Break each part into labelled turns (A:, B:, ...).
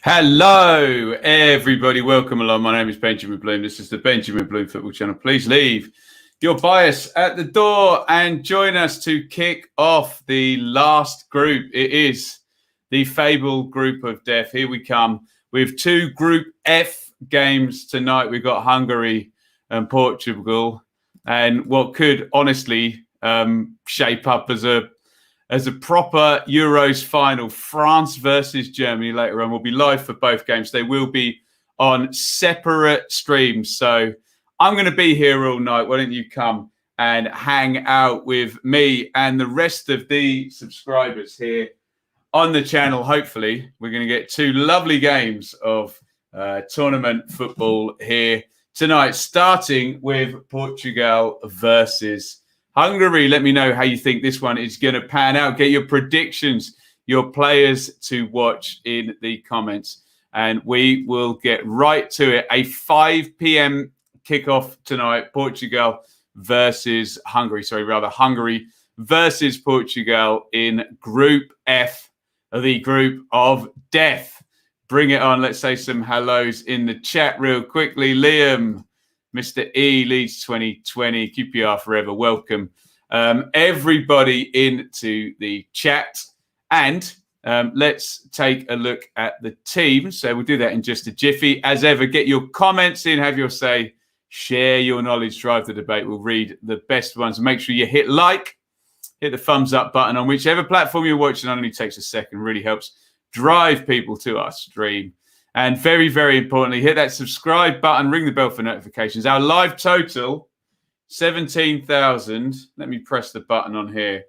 A: Hello, everybody. Welcome along. My name is Benjamin Bloom. This is the Benjamin Bloom Football Channel. Please leave your bias at the door and join us to kick off the last group. It is the fabled group of death. Here we come with two Group F games tonight. We've got Hungary and Portugal, and what could honestly shape up as a proper Euros final. France versus Germany later on. We'll be live for both games. They will be on separate streams. So I'm going to be here all night. Why don't you come and hang out with me and the rest of the subscribers here on the channel. Hopefully, we're going to get two lovely games of tournament football here tonight, starting with Portugal versus Hungary. Let me know how you think this one is going to pan out. Get your predictions, your players to watch in the comments. And we will get right to it. A 5 p.m. kickoff tonight. Portugal versus Hungary. Hungary versus Portugal in Group F, the group of death. Bring it on. Let's say some hellos in the chat real quickly. Liam, Mr. E, Leeds 2020, QPR forever. Welcome everybody into the chat. And let's take a look at the team. So we'll do that in just a jiffy. As ever, get your comments in, have your say, share your knowledge, drive the debate. We'll read the best ones. Make sure you hit like, hit the thumbs up button on whichever platform you're watching. It only takes a second, really helps drive people to our stream. And very, very importantly, hit that subscribe button, ring the bell for notifications. Our live total, 17,000. Let me press the button on here.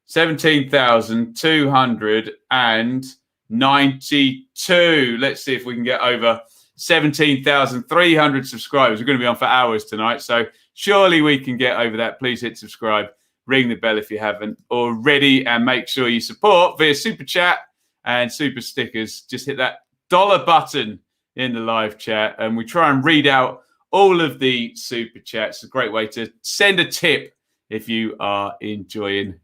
A: 17,292. Let's see if we can get over 17,300 subscribers. We're going to be on for hours tonight, so surely we can get over that. Please hit subscribe, ring the bell if you haven't already, and make sure you support via Super Chat and Super Stickers. Just hit that dollar button in the live chat, and we try and read out all of the super chats. A great way to send a tip if you are enjoying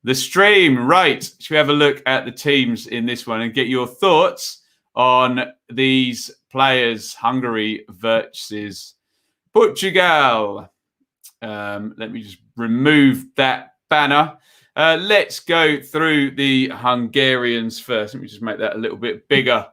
A: the stream. Right, should we have a look at the teams in this one and get your thoughts on these players? Hungary versus Portugal. Let me just remove that banner. Let's go through the Hungarians first. Let me just make that a little bit bigger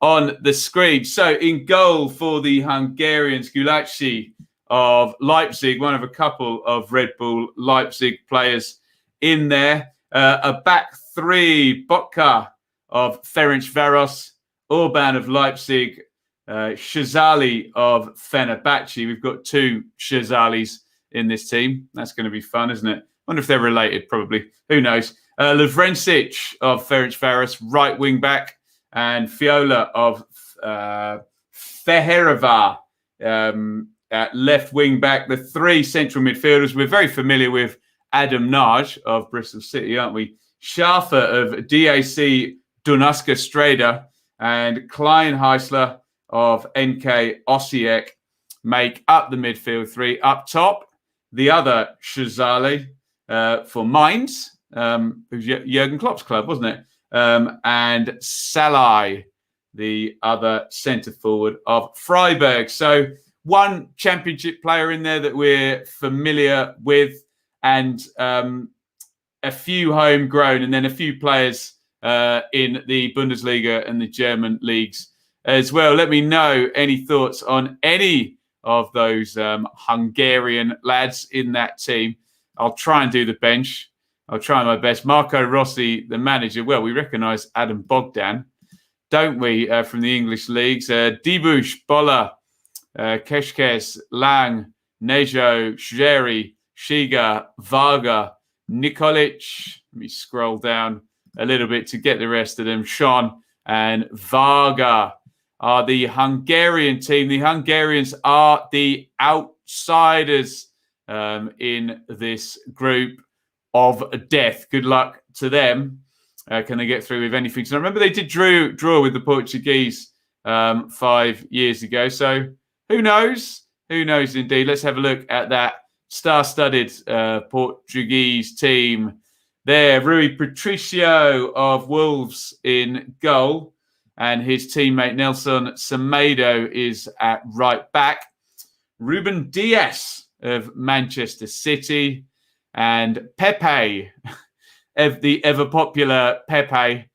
A: on the screen. So in goal for the Hungarians, Gulácsi of Leipzig, one of a couple of Red Bull Leipzig players in there. A back three, Botka of Ferencváros, Orban of Leipzig, Szalai of Fenerbahce. We've got two Szazalis in this team. That's going to be fun, isn't it? Wonder if they're related, probably. Who knows? Lovrencic of Ferencváros, right wing back, and Fiola of Fehérvár at left wing back. The three central midfielders, we're very familiar with Adam Nagy of Bristol City, aren't we? Schafer of DAC Dunajska Streda and Klein Heisler of NK Osijek make up the midfield three. Up top, the other Szalai for Mainz, who's Jurgen Klopp's club, wasn't it? And Salai, the other centre forward of Freiburg. So one championship player in there that we're familiar with, and a few homegrown, and then a few players in the Bundesliga and the German leagues as well. Let me know any thoughts on any of those Hungarian lads in that team. I'll try and do the bench. I'll try my best. Marco Rossi, the manager. Well, we recognise Adam Bogdan, don't we, from the English leagues? Dibush, Bola, Keshkes, Lang, Nejo, Sheri, Shiga, Varga, Nikolic. Let me scroll down a little bit to get the rest of them. Sean and Varga are the Hungarian team. The Hungarians are the outsiders in this group of death. Good luck to them. Can they get through with anything? So I remember they did draw with the Portuguese 5 years ago. So who knows? Who knows indeed. Let's have a look at that star-studded Portuguese team there. Rui Patricio of Wolves in goal. and his teammate Nelson Semedo is at right back. Ruben Diaz of Manchester City and Pepe, the ever popular Pepe.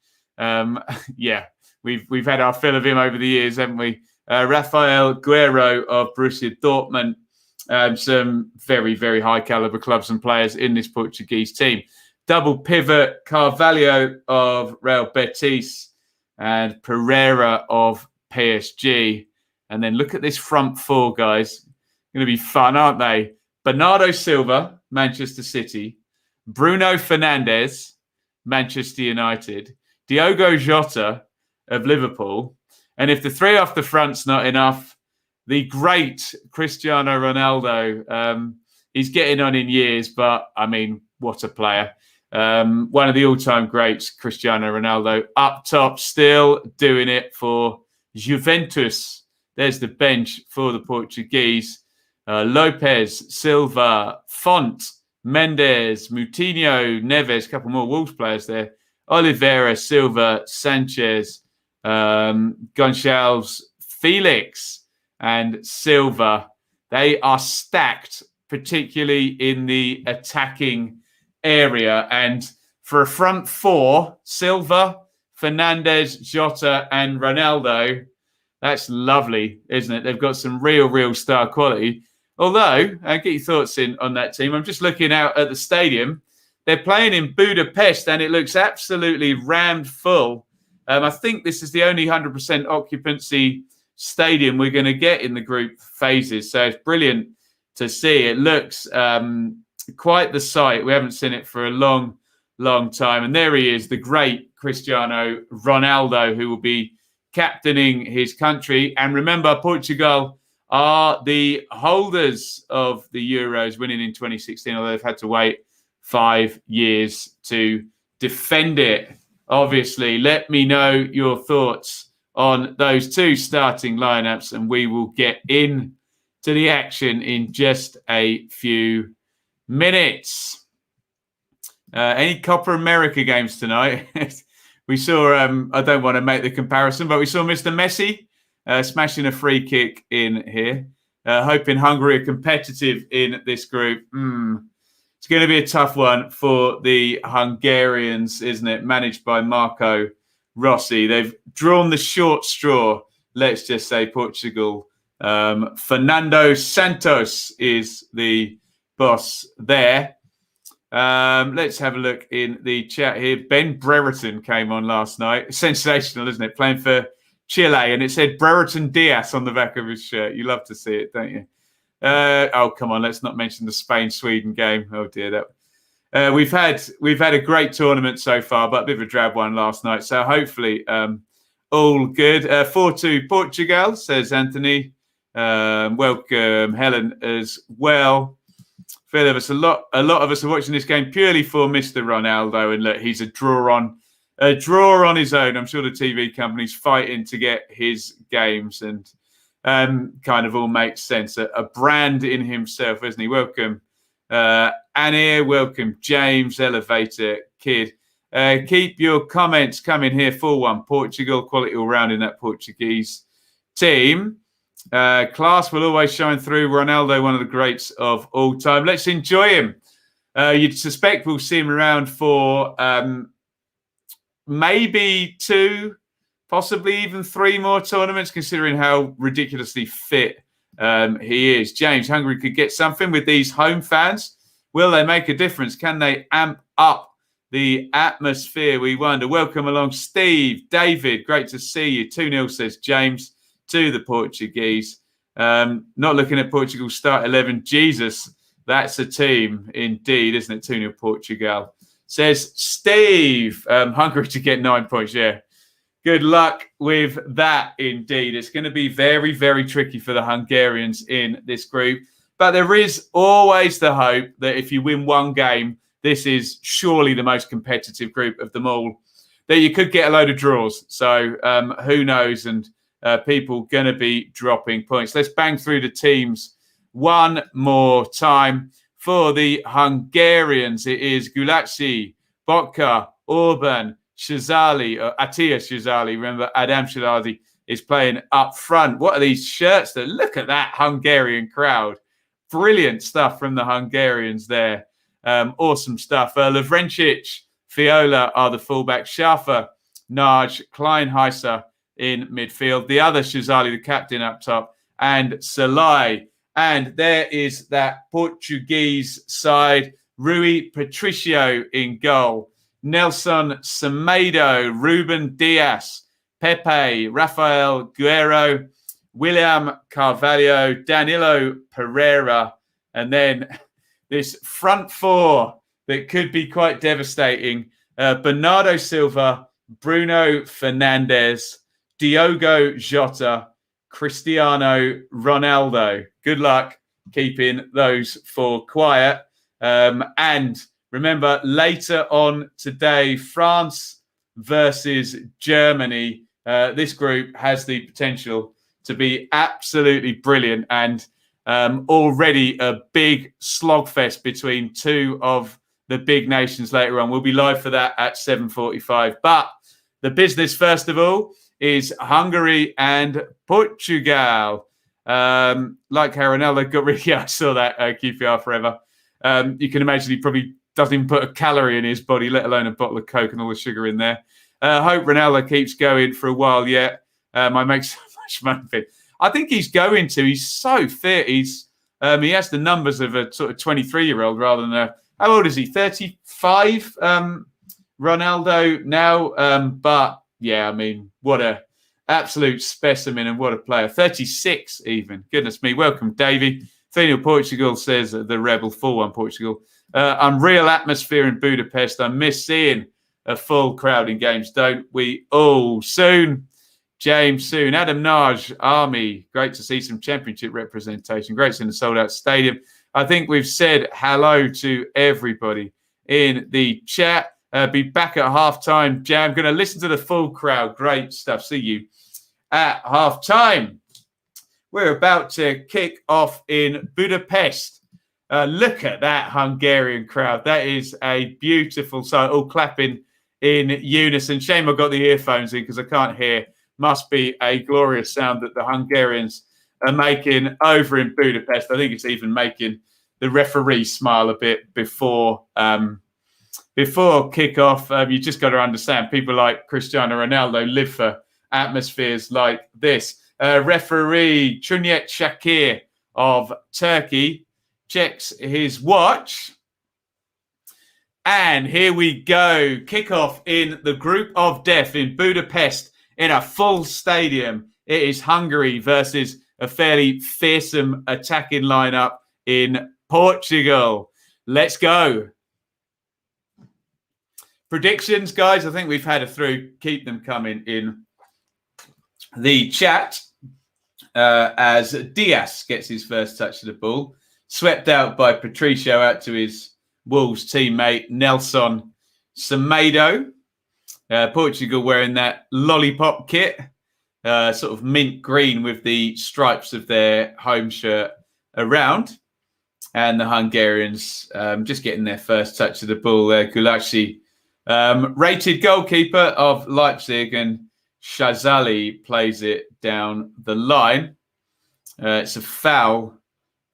A: We've had our fill of him over the years, haven't we? Rafael Guerrero of Borussia Dortmund. Some very, very high caliber clubs and players in this Portuguese team. Double pivot, Carvalho of Real Betis and Pereira of PSG. And then look at this front four, guys. Going to be fun, aren't they? Bernardo Silva, Manchester City. Bruno Fernandes, Manchester United. Diogo Jota of Liverpool. And if the three off the front's not enough, the great Cristiano Ronaldo. He's getting on in years, but, I mean, what a player. One of the all-time greats, Cristiano Ronaldo, up top, still doing it for Juventus. There's the bench for the Portuguese. Lopez, Silva, Font, Mendes, Moutinho, Neves, a couple more Wolves players there. Oliveira, Silva, Sanchez, Gonçalves, Felix, and Silva. They are stacked, particularly in the attacking area. And for a front four, Silva, Fernandes, Jota, and Ronaldo, that's lovely, isn't it? They've got some real star quality. Although, I'll get your thoughts in on that team. I'm just looking out at the stadium. They're playing in Budapest, and it looks absolutely rammed full. I think this is the only 100% occupancy stadium we're going to get in the group phases. So it's brilliant to see. It looks quite the sight. We haven't seen it for a long time. And there he is, the great Cristiano Ronaldo, who will be captaining his country. And remember, Portugal are the holders of the Euros, winning in 2016, although they've had to wait 5 years to defend it. Obviously, let me know your thoughts on those two starting lineups, and we will get in to the action in just a few minutes. Any Copa America games tonight? We saw, I don't want to make the comparison, but we saw Mr. Messi smashing a free kick in here. Hoping Hungary are competitive in this group. It's going to be a tough one for the Hungarians, isn't it? Managed by Marco Rossi. They've drawn the short straw, let's just say, Portugal. Fernando Santos is the boss there. Let's have a look in the chat here. Ben Brereton came on last night. Sensational, isn't it? Playing for Chile, and it said Brereton Diaz on the back of his shirt. You love to see it, don't you? Oh, come on, let's not mention the Spain-Sweden game. Oh dear, that we've had a great tournament so far, but a bit of a drab one last night. So hopefully, all good. 4-2 Portugal, says Anthony. Welcome, Helen, as well. A lot of us are watching this game purely for Mr. Ronaldo, and look, he's a draw on his own. I'm sure the TV company's fighting to get his games, and kind of all makes sense. A brand in himself, isn't he? Welcome, Anir. Welcome, James, Elevator Kid. Keep your comments coming here. 4-1 Portugal. Quality all round in that Portuguese team. Class will always shine through. Ronaldo, one of the greats of all time. Let's enjoy him. You'd suspect we'll see him around for maybe 2, possibly even 3 more tournaments, considering how ridiculously fit he is. James, Hungary could get something with these home fans. Will they make a difference? Can they amp up the atmosphere? We wonder. Welcome along, Steve, David. Great to see you. 2-0, says James, to the Portuguese. Not looking at Portugal's start 11. Jesus, that's a team indeed, isn't it? 2-0 Portugal. Says Steve. Hungary to get 9 points, yeah. Good luck with that, indeed. It's going to be very, very tricky for the Hungarians in this group. But there is always the hope that if you win one game, this is surely the most competitive group of them all, that you could get a load of draws. So who knows? And people going to be dropping points. Let's bang through the teams one more time. For the Hungarians, it is Gulacsi, Botka, Orban, Shazali, or Attia Shazali. Remember, Adam Shazali is playing up front. What are these shirts? That look at that Hungarian crowd. Brilliant stuff from the Hungarians there. Awesome stuff. Lavrencic, Fiola are the fullback. Schaffer, Naj, Kleinheiser in midfield. The other Shazali, the captain up top, and Salai. And there is that Portuguese side. Rui Patricio in goal. Nelson Semedo, Ruben Dias, Pepe, Rafael Guerrero, William Carvalho, Danilo Pereira, and then this front four that could be quite devastating. Bernardo Silva, Bruno Fernandes, Diogo Jota, Cristiano Ronaldo. Good luck keeping those four quiet. And remember, later on today, France versus Germany. This group has the potential to be absolutely brilliant, and already a big slogfest between two of the big nations later on. We'll be live for that at 7:45. But the business, first of all, is Hungary and Portugal. Like Ronaldo got really, I saw that QPR forever. You can imagine he probably doesn't even put a calorie in his body, let alone a bottle of Coke and all the sugar in there. Hope Ronaldo keeps going for a while yet. I make so much money of it. I think he's going to. He's so fit. He has the numbers of a sort of 23-year-old rather than a... How old is he? 35? Ronaldo now. But, yeah, I mean, what a absolute specimen and what a player. 36 even. Goodness me. Welcome, Davey. Fenial Portugal says the Rebel 4-1 Portugal. Unreal atmosphere in Budapest. I miss seeing a full crowd in games, don't we all? Soon, James, soon. Adam Naj, Army. Great to see some championship representation. Great to see in the sold-out stadium. I think we've said hello to everybody in the chat. Be back at half-time, Jam. Going to listen to the full crowd. Great stuff. See you at half-time. We're about to kick off in Budapest. Look at that Hungarian crowd. That is a beautiful sight. All clapping in unison. Shame I've got the earphones in because I can't hear. Must be a glorious sound that the Hungarians are making over in Budapest. I think it's even making the referee smile a bit before kickoff. You just got to understand, people like Cristiano Ronaldo live for atmospheres like this. Referee Cüneyt Shakir of Turkey checks his watch. And here we go. Kickoff in the group of death in Budapest in a full stadium. It is Hungary versus a fairly fearsome attacking lineup in Portugal. Let's go. Predictions, guys. I think we've had a through. Keep them coming in the chat as Diaz gets his first touch of the ball. Swept out by Patricio out to his Wolves teammate Nelson Semedo. Portugal wearing that lollipop kit, sort of mint green with the stripes of their home shirt around. And the Hungarians just getting their first touch of the ball there. Gulaxi, rated goalkeeper of Leipzig, and Shazali plays it down the line. It's a foul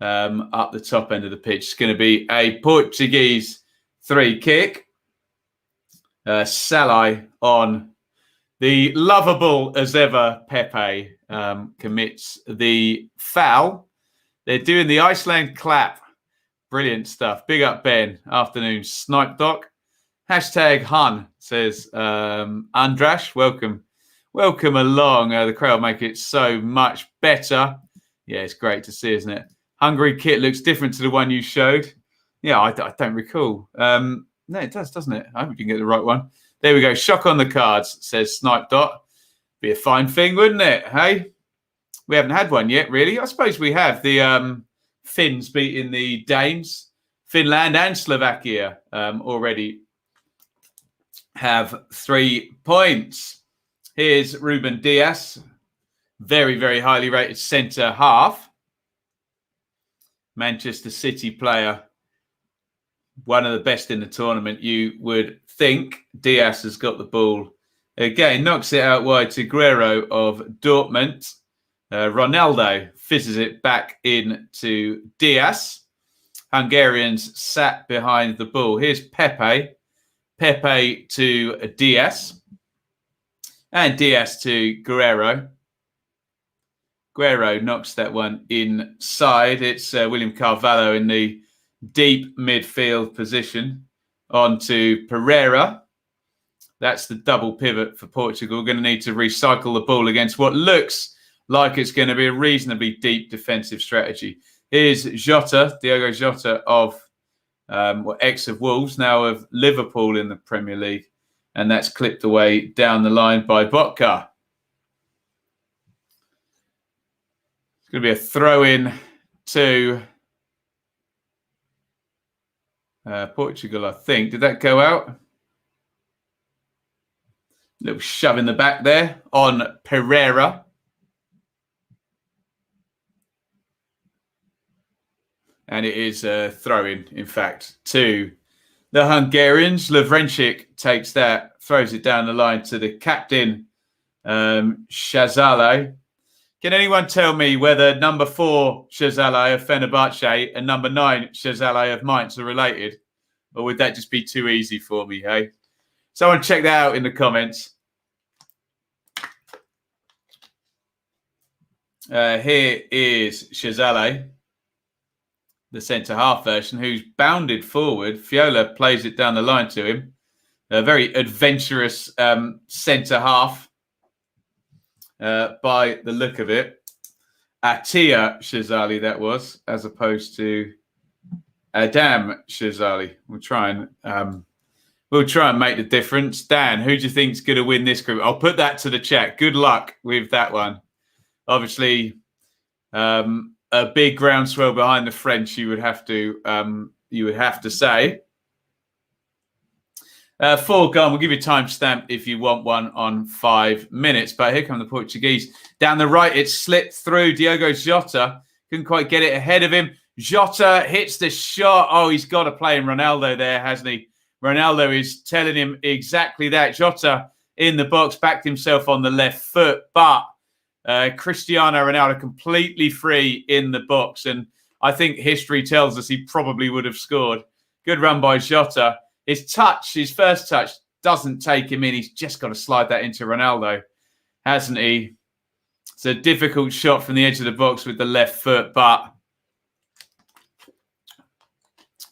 A: up the top end of the pitch. It's going to be a Portuguese free kick. Salai on the lovable as ever Pepe commits the foul. They're doing the Iceland clap. Brilliant stuff. Big up, Ben. Afternoon, Snipe Doc. Hashtag Hun says Andrash. Welcome along. The crowd make it so much better. Yeah, it's great to see, isn't it? Hungary kit looks different to the one you showed. Yeah, I don't recall. No, it does, doesn't it? I hope you can get the right one. There we go. Shock on the cards, says Snipe Dot. Be a fine thing, wouldn't it? Hey, we haven't had one yet, really. I suppose we have. The Finns beating the Danes. Finland and Slovakia already have 3 points. Here's Ruben Dias, very, very highly rated centre half. Manchester City player. one of the best in the tournament, you would think. Diaz has got the ball again, knocks it out wide to Guerrero of Dortmund. Ronaldo fizzes it back in to Diaz. Hungarians sat behind the ball. Here's Pepe. Pepe to Diaz. And Diaz to Guerrero. Guerrero knocks that one inside. It's William Carvalho in the deep midfield position. On to Pereira. That's the double pivot for Portugal. Going to need to recycle the ball against what looks like it's going to be a reasonably deep defensive strategy. Here's Jota, Diogo Jota of ex of Wolves, now of Liverpool in the Premier League. And that's clipped away down the line by Botka. It's going to be a throw-in to Portugal, I think. Did that go out? Little shove in the back there on Pereira. And it is a throw-in, in fact, to the Hungarians. Lovrencic takes that, throws it down the line to the captain, Shazale. Can anyone tell me whether number 4 Shazale of Fenerbahce and number 9 Shazale of Mainz are related? Or would that just be too easy for me, hey? Someone check that out in the comments. Here is Shazale, the centre-half version, who's bounded forward. Fiola plays it down the line to him. A very adventurous centre-half by the look of it. Attia Shazali, that was, as opposed to Adam Shazali. We'll try and make the difference. Dan, who do you think's going to win this group? I'll put that to the chat. Good luck with that one. Obviously, a big groundswell behind the French, you would have to say. 4 gone. We'll give you a timestamp if you want one on 5 minutes. But here come the Portuguese. Down the right, it slipped through. Diogo Jota couldn't quite get it ahead of him. Jota hits the shot. Oh, he's got to play in Ronaldo there, hasn't he? Ronaldo is telling him exactly that. Jota in the box, backed himself on the left foot, but Cristiano Ronaldo completely free in the box. And I think history tells us he probably would have scored. Good run by Jota. His first touch, doesn't take him in. He's just got to slide that into Ronaldo, hasn't he? It's a difficult shot from the edge of the box with the left foot, but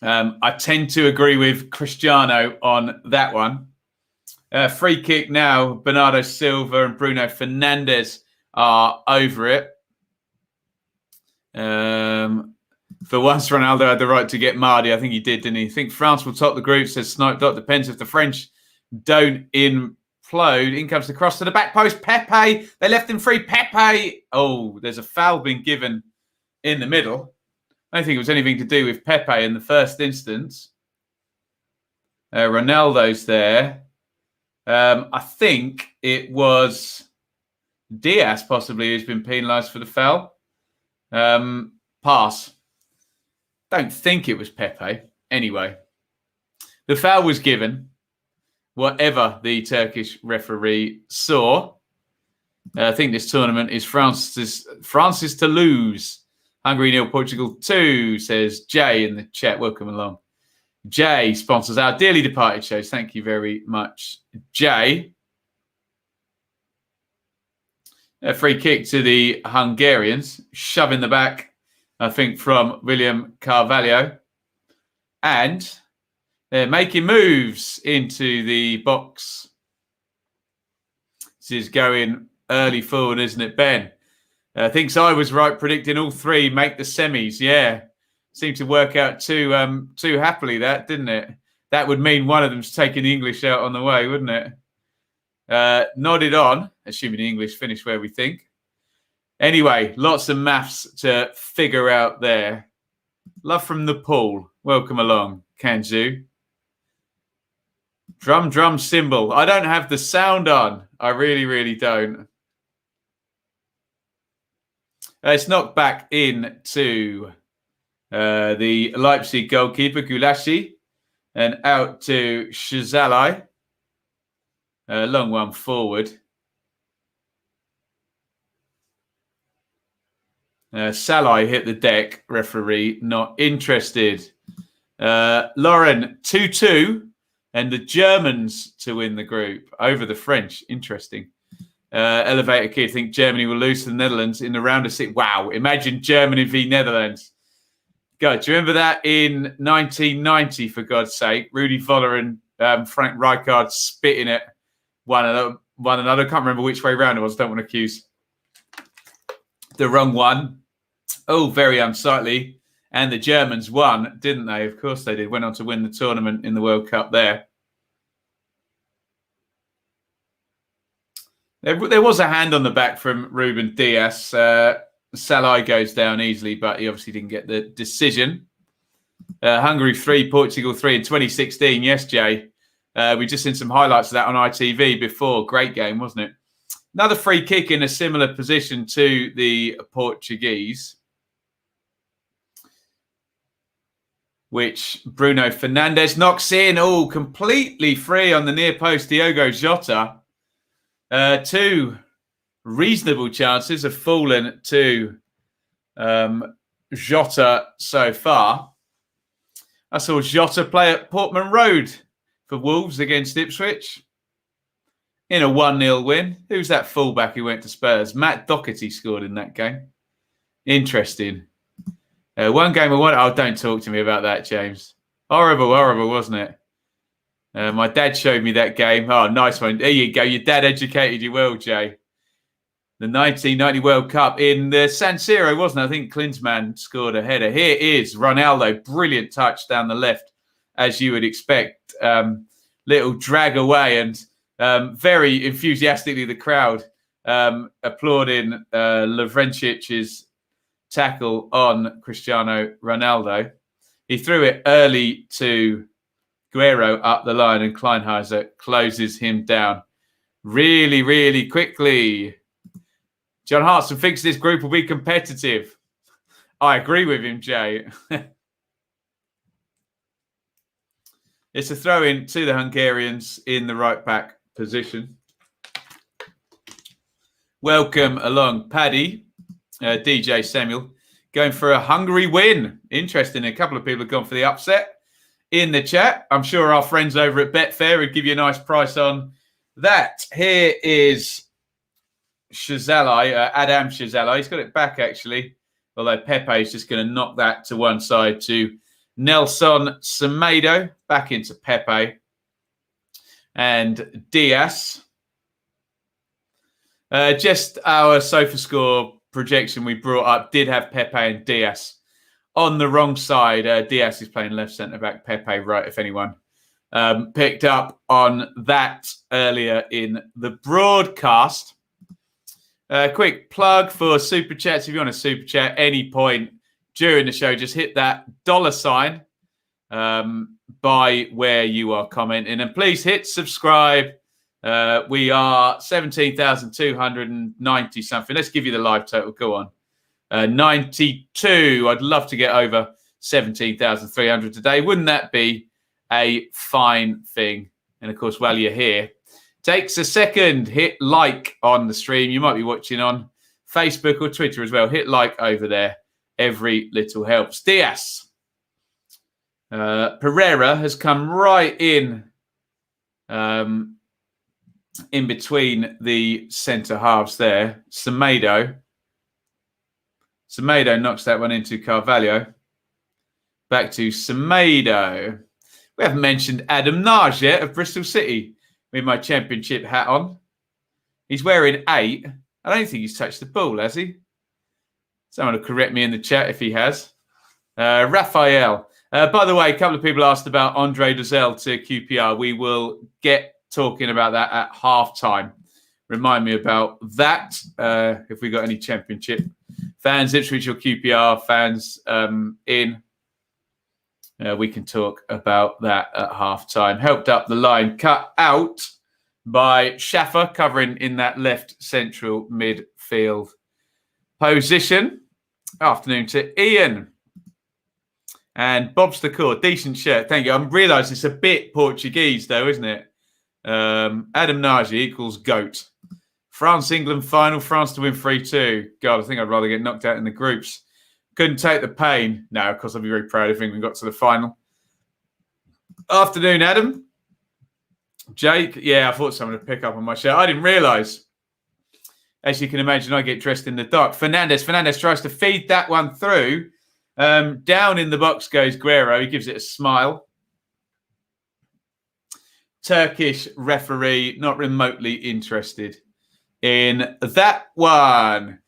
A: I tend to agree with Cristiano on that one. Free kick now. Bernardo Silva and Bruno Fernandes are over it. For once, Ronaldo had the right to get Mardy. I think he did, didn't he? I think France will top the group, says Snipe Dot. Depends if the French don't implode. In comes the cross to the back post. Pepe. They left him free. Pepe. Oh, there's a foul being given in the middle. I don't think it was anything to do with Pepe in the first instance. Ronaldo's there. I think it was Diaz possibly who's been penalised for the foul. Pass. Don't think it was Pepe. Anyway, the foul was given, whatever the Turkish referee saw. I think this tournament is France's to lose. Hungary 0, Portugal 2, says Jay in the chat. Welcome along. Jay sponsors our dearly departed shows. Thank you very much, Jay. A free kick to the Hungarians. Shove in the back, I think, from William Carvalho. And they're making moves into the box. This is going early forward, isn't it, Ben? Thinks I was right predicting all 3 make the semis. Yeah. Seemed to work out too happily, that, didn't it? That would mean one of them's taking the English out on the way, wouldn't it? Nodded on, assuming the English finish where we think. Anyway, lots of maths to figure out there. Love from the pool. Welcome along, Kanju. Drum cymbal. I don't have the sound on. I really, really don't. It's knocked back in to the Leipzig goalkeeper, Gulaschi. And out to Shazalai. Long one forward. Salai hit the deck. Referee not interested. Lauren 2-2. And the Germans to win the group over the French. Interesting. Elevator Kid think Germany will lose to the Netherlands in the round of 6. Wow. Imagine Germany v Netherlands. God, do you remember that in 1990, for God's sake? Rudy Voller and Frank Rijkaard spitting at one another. I can't remember which way round it was. Don't want to accuse the wrong one. Oh, very unsightly. And the Germans won, didn't they? Of course they did. Went on to win the tournament in the World Cup there. There was a hand on the back from Ruben Diaz. Salai goes down easily, but he obviously didn't get the decision. Hungary 3, Portugal 3 in 2016. Yes, Jay. We just seen some highlights of that on ITV before. Great game, wasn't it? Another free kick in a similar position to the Portuguese, which Bruno Fernandes knocks in. Oh, completely free on the near post, Diogo Jota. 2 reasonable chances have fallen to Jota so far. I saw Jota play at Portman Road for Wolves against Ipswich in a 1-0 win. Who's that fullback who went to Spurs? Matt Doherty scored in that game. Interesting. One game I won. Oh, don't talk to me about that, James. Horrible, wasn't it? My dad showed me that game. Oh, nice one. There you go. Your dad educated you well, Jay. The 1990 World Cup in the San Siro, wasn't it? I think Klinsmann scored a header. Here is Ronaldo. Brilliant touch down the left, as you would expect. Little drag away, and very enthusiastically the crowd applauding Lovrencic's tackle on Cristiano Ronaldo. He threw it early to Guerrero up the line, and Kleinheiser closes him down really, really quickly. John Hartson thinks this group will be competitive. I agree with him, Jay. It's a throw-in to the Hungarians in the right-back position. Welcome along, Paddy. DJ Samuel going for a Hungary win. Interesting. A couple of people have gone for the upset in the chat. I'm sure our friends over at Betfair would give you a nice price on that. Here is Shazalai, Adam Shazalai. He's got it back, actually. Although Pepe is just going to knock that to one side to Nelson Semedo. Back into Pepe. And Diaz. Just our sofa score projection we brought up did have Pepe and Diaz on the wrong side. Diaz is playing left centre-back, Pepe right, if anyone picked up on that earlier in the broadcast. Quick plug for Super Chats. If you want to Super Chat any point during the show, just hit that $sign by where you are commenting. And please hit subscribe. We are 17,290 something. Let's give you the live total. Go on. 92. I'd love to get over 17,300 today. Wouldn't that be a fine thing? And of course, while you're here, takes a second, hit like on the stream. You might be watching on Facebook or Twitter as well. Hit like over there. Every little helps. Diaz. Pereira has come right in between the centre halves there. Semedo knocks that one into Carvalho. Back to Semedo. We haven't mentioned Adam Naj yet of Bristol City with my championship hat on. He's wearing 8. I don't think he's touched the ball, has he? Someone will correct me in the chat if he has. Raphael. By the way, a couple of people asked about Andre Dozzell to QPR. We will get talking about that at halftime. Remind me about that. If we got any championship fans, Ipswich or QPR fans in, we can talk about that at halftime. Helped up the line, cut out by Schaffer, covering in that left central midfield position. Afternoon to Iain. And Bob's the Core, decent shirt. Thank you. I realise it's a bit Portuguese, though, isn't it? Adam Nagy equals GOAT. France-England final, France to win 3-2. God, I think I'd rather get knocked out in the groups. Couldn't take the pain. No, of course, I'd be very proud if England got to the final. Afternoon, Adam. Jake, yeah, I thought someone would pick up on my shirt. I didn't realise. As you can imagine, I get dressed in the dark. Fernandez tries to feed that one through. Down in the box goes Guerrero. He gives it a smile. Turkish referee, not remotely interested in that one.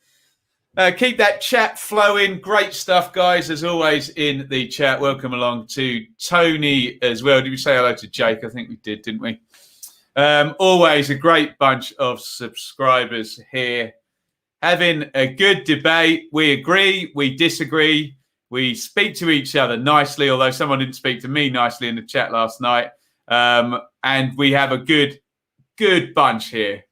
A: Keep that chat flowing. Great stuff, guys, as always, in the chat. Welcome along to Tony as well. Did we say hello to Jake? I think we did, didn't we? Always a great bunch of subscribers here. Having a good debate. We agree, we disagree. We speak to each other nicely, although someone didn't speak to me nicely in the chat last night. And we have a good bunch here.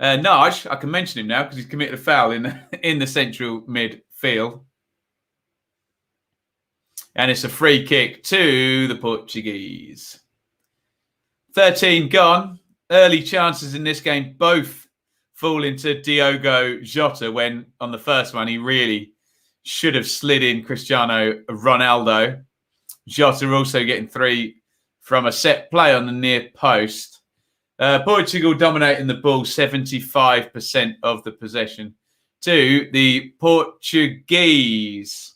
A: Naj, I can mention him now because he's committed a foul in the central midfield. And it's a free kick to the Portuguese. 13 gone. Early chances in this game both fall into Diogo Jota when on the first one he really should have slid in Cristiano Ronaldo. Jota also getting 3 from a set play on the near post. Portugal dominating the ball, 75% of the possession to the Portuguese.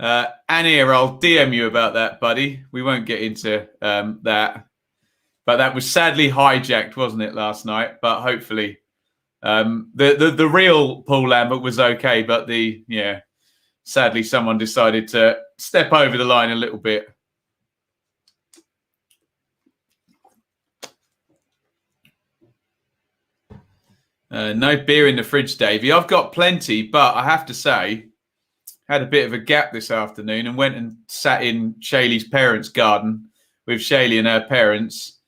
A: Anir, I'll DM you about that, buddy. We won't get into that. But that was sadly hijacked, wasn't it, last night? But hopefully the real Paul Lambert was okay. But sadly someone decided to step over the line a little bit. No beer in the fridge, Davey. I've got plenty, but I have to say, had a bit of a gap this afternoon and went and sat in Shaylee's parents' garden with Shaylee and her parents,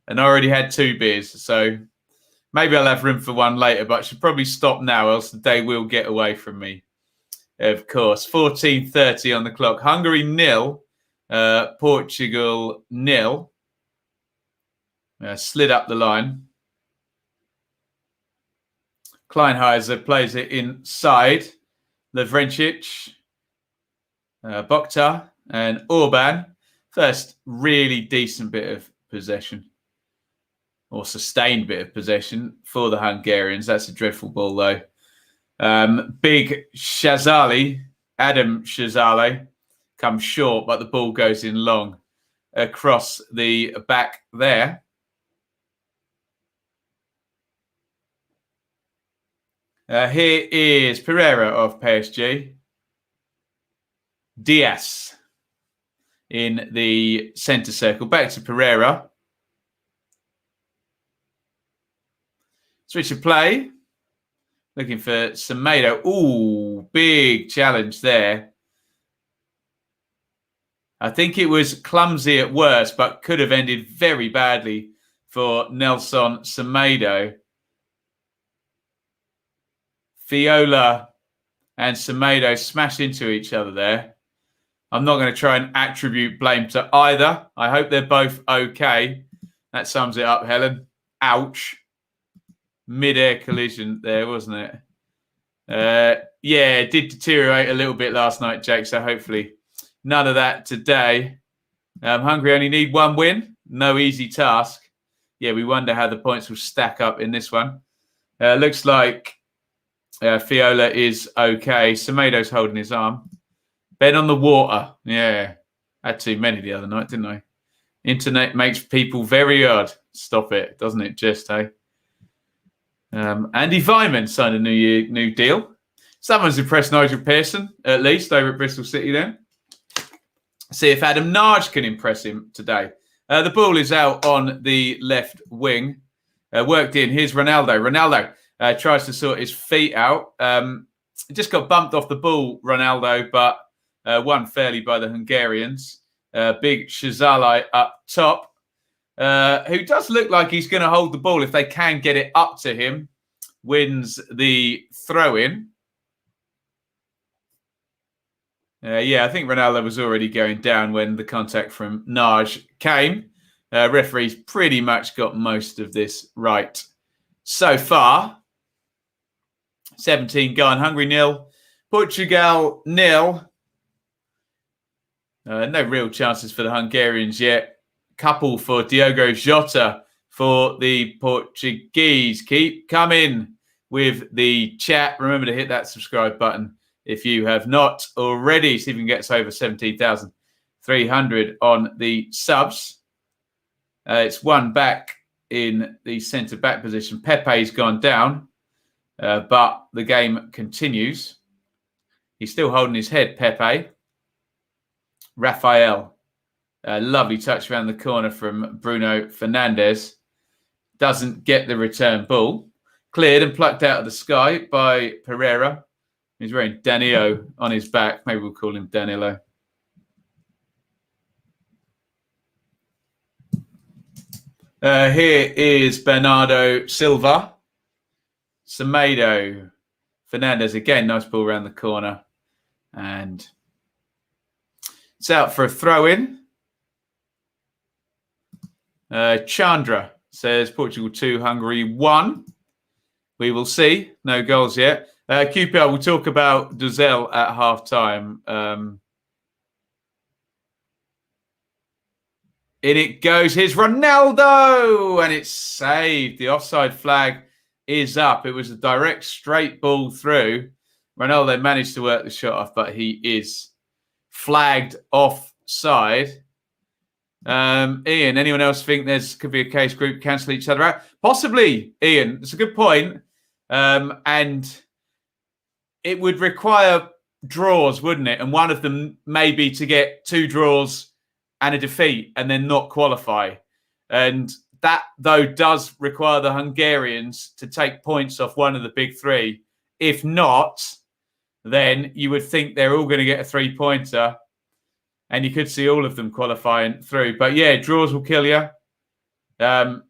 A: and I already had 2 beers. So maybe I'll have room for one later, but I should probably stop now, else the day will get away from me. Of course, 14:30 on the clock. Hungary 0, Portugal 0. Slid up the line. Kleinheiser plays it inside. Lavrencic, Bokta and Orban. First really decent bit of possession. Or sustained bit of possession for the Hungarians. That's a dreadful ball, though. Big Shazali, Adam Shazali, comes short, but the ball goes in long across the back there. Here is Pereira of PSG. Diaz in the centre circle. Back to Pereira. Switch of play. Looking for Semedo. Ooh, big challenge there. I think it was clumsy at worst, but could have ended very badly for Nelson Semedo. Viola and Semedo smash into each other there. I'm not going to try and attribute blame to either. I hope they're both okay. That sums it up, Helen. Ouch. Mid-air collision there, wasn't it? Yeah, it did deteriorate a little bit last night, Jake, so hopefully none of that today. Hungary only need 1 win. No easy task. Yeah, we wonder how the points will stack up in this one. Looks like Fiola is okay. Semedo's holding his arm. Ben on the water. Yeah. Had too many the other night, didn't I? Internet makes people very odd. Stop it, doesn't it? Just, hey? Andy Vyman signed a new deal. Someone's impressed Nigel Pearson, at least, over at Bristol City then. See if Adam Nagy can impress him today. The ball is out on the left wing. Worked in. Here's Ronaldo. Ronaldo tries to sort his feet out. Just got bumped off the ball, Ronaldo, but won fairly by the Hungarians. Big Shazali up top, who does look like he's going to hold the ball if they can get it up to him. Wins the throw-in. Yeah, I think Ronaldo was already going down when the contact from Naj came. Referees pretty much got most of this right so far. 17 gone. Hungary 0. Portugal 0. No real chances for the Hungarians yet. Couple for Diogo Jota for the Portuguese. Keep coming with the chat. Remember to hit that subscribe button if you have not already. See if we can get us over 17,300 on the subs. It's one back in the centre-back position. Pepe's gone down, but the game continues. He's still holding his head, Pepe. Rafael. Lovely touch around the corner from Bruno Fernandes. Doesn't get the return ball. Cleared and plucked out of the sky by Pereira. He's wearing Danilo on his back. Maybe we'll call him Danilo. Here is Bernardo Silva. Semedo. Fernandes again. Nice ball around the corner. And it's out for a throw-in. Chandra says Portugal 2, Hungary 1. We will see. No goals yet. QPR, we'll talk about Duzel at half-time. In it goes. Here's Ronaldo! And it's saved. The offside flag is up. It was a direct, straight ball through. Ronaldo managed to work the shot off, but he is flagged offside. Iain, anyone else think could be a case group cancel each other out? Possibly, Iain. It's a good point. And it would require draws, wouldn't it? And one of them may be to get 2 draws and a defeat and then not qualify. And that, though, does require the Hungarians to take points off one of the big 3. If not, then you would think they're all going to get a 3-pointer. And you could see all of them qualifying through. But yeah, draws will kill you. In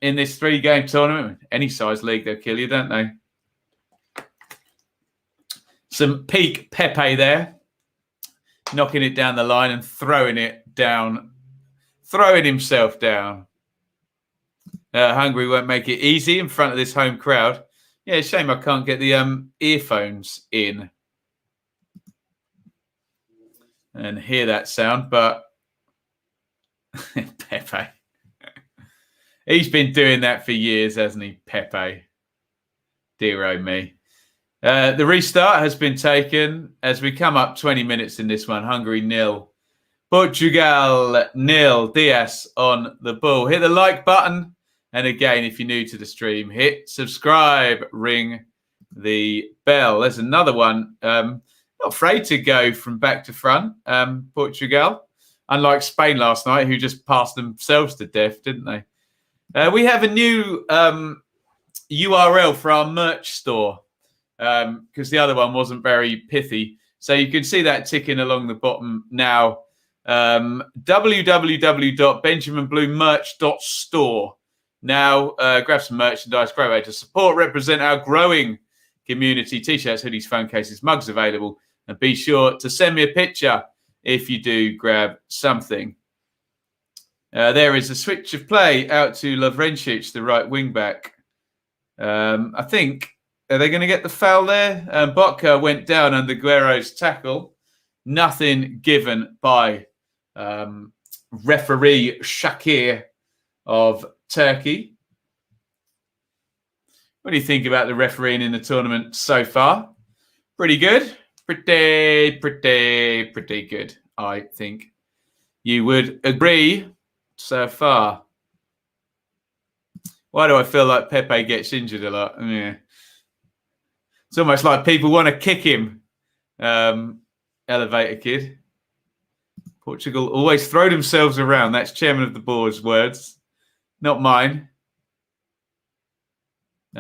A: this 3-game tournament, any size league, they'll kill you, don't they? Some peak Pepe there. Knocking it down the line and throwing it down. Throwing himself down. Hungary won't make it easy in front of this home crowd. Yeah, shame I can't get the earphones in and hear that sound, but Pepe. He's been doing that for years, hasn't he, Pepe? Dear oh me. The restart has been taken as we come up 20 minutes in this one. Hungary 0. Portugal 0. Diaz on the ball. Hit the like button. And again, if you're new to the stream, hit subscribe, ring the bell. There's another one. Not afraid to go from back to front, Portugal. Unlike Spain last night, who just passed themselves to death, didn't they? We have a new URL for our merch store because the other one wasn't very pithy. So you can see that ticking along the bottom now. www.benjaminbluemerch.store. Now, grab some merchandise, great way to support, represent our growing community. T-shirts, hoodies, phone cases, mugs available. And be sure to send me a picture if you do grab something. There is a switch of play out to Lovrencic, the right wing back. I think, are they going to get the foul there? Botka went down under Guerrero's tackle. Nothing given by referee Shakir of Turkey. What do you think about the refereeing in the tournament so far? Pretty good. Pretty good, I think. You would agree so far. Why do I feel like Pepe gets injured a lot? Yeah. It's almost like people want to kick him. Elevator kid. Portugal always throw themselves around. That's chairman of the board's words, not mine.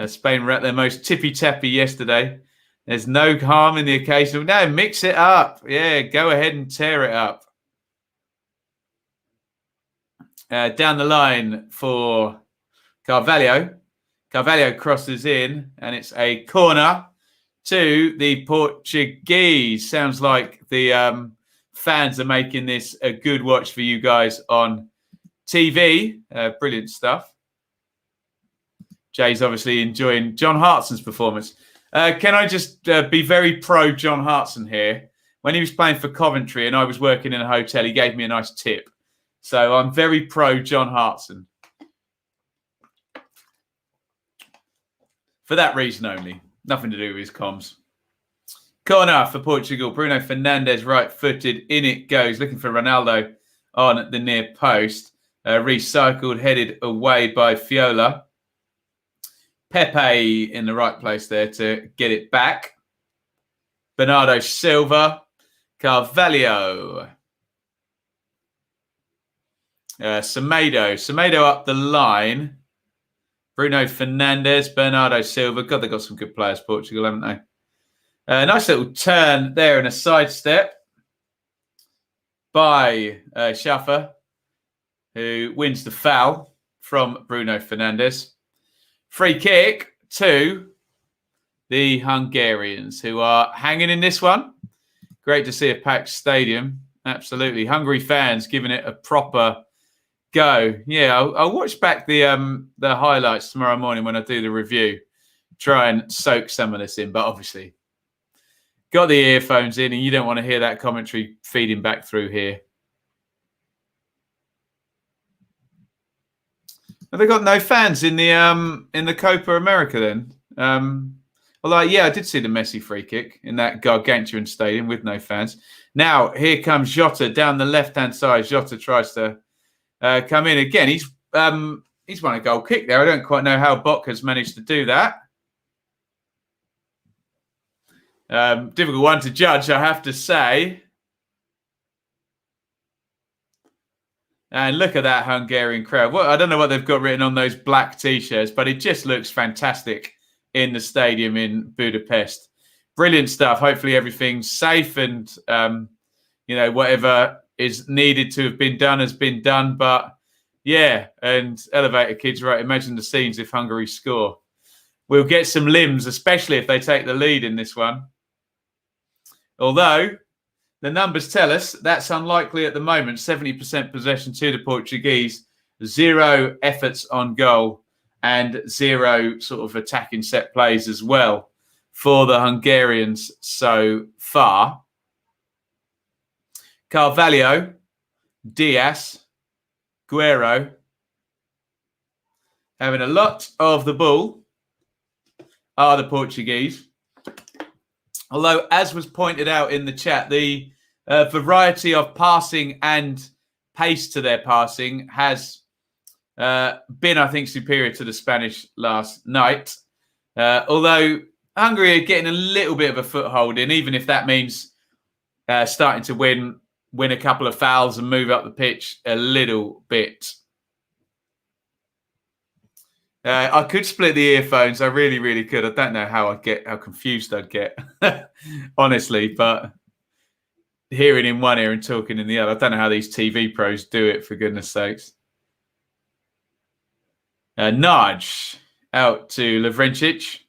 A: Spain were at their most tippy-tappy yesterday. There's no harm in the occasional. No, mix it up. Yeah, go ahead and tear it up. Down the line for Carvalho. Carvalho crosses in, and it's a corner to the Portuguese. Sounds like the fans are making this a good watch for you guys on TV. Brilliant stuff. Jay's obviously enjoying John Hartson's performance. Can I just be very pro John Hartson here? When he was playing for Coventry and I was working in a hotel, he gave me a nice tip. So I'm very pro John Hartson. For that reason only. Nothing to do with his comms. Corner for Portugal. Bruno Fernandes, right-footed. In it goes. Looking for Ronaldo on the near post. Recycled, headed away by Fiola. Pepe in the right place there to get it back. Bernardo Silva. Carvalho. Semedo. Semedo up the line. Bruno Fernandes. Bernardo Silva. God, they've got some good players, Portugal, haven't they? Nice little turn there and a sidestep by Schaffer, who wins the foul from Bruno Fernandes. Free kick to the Hungarians, who are hanging in this one. Great to see a packed stadium. Absolutely. Hungary fans giving it a proper go. Yeah, I'll watch back the highlights tomorrow morning when I do the review. Try and soak some of this in, but obviously got the earphones in and you don't want to hear that commentary feeding back through here. Have they got no fans in the Copa America then? Yeah, I did see the Messi free kick in that gargantuan stadium with no fans. Now, here comes Jota down the left-hand side. Jota tries to come in again. He's won a goal kick there. I don't quite know how Bock has managed to do that. Difficult one to judge, I have to say. And look at that Hungarian crowd. Well, I don't know what they've got written on those black T-shirts, but it just looks fantastic in the stadium in Budapest. Brilliant stuff. Hopefully everything's safe and, whatever is needed to have been done has been done. But, yeah, and Elevator Kids, right, imagine the scenes if Hungary score. We'll get some limbs, especially if they take the lead in this one. Although the numbers tell us that's unlikely at the moment. 70% possession to the Portuguese, 0 efforts on goal and 0 sort of attacking set plays as well for the Hungarians so far. Carvalho, Diaz, Guerrero having a lot of the ball are the Portuguese. Although, as was pointed out in the chat, the variety of passing and pace to their passing has been, I think, superior to the Spanish last night. Although Hungary are getting a little bit of a foothold in, even if that means starting to win a couple of fouls and move up the pitch a little bit. I could split the earphones. I really, really could. I don't know how confused I'd get, honestly. But hearing in one ear and talking in the other, I don't know how these TV pros do it, for goodness sakes. Nudge out to Lovrencic.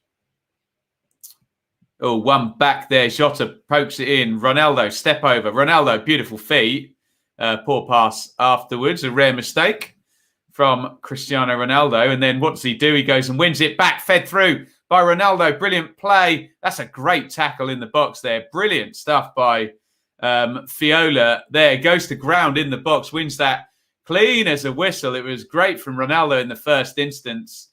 A: Oh, one back there. Jota pokes it in. Ronaldo, step over. Ronaldo, beautiful feet. Poor pass afterwards. A rare mistake from Cristiano Ronaldo. And then what does he do? He goes and wins it back, fed through by Ronaldo. Brilliant play. That's a great tackle in the box there. Brilliant stuff by Fiola there. Goes to ground in the box, wins that clean as a whistle. It was great from Ronaldo in the first instance.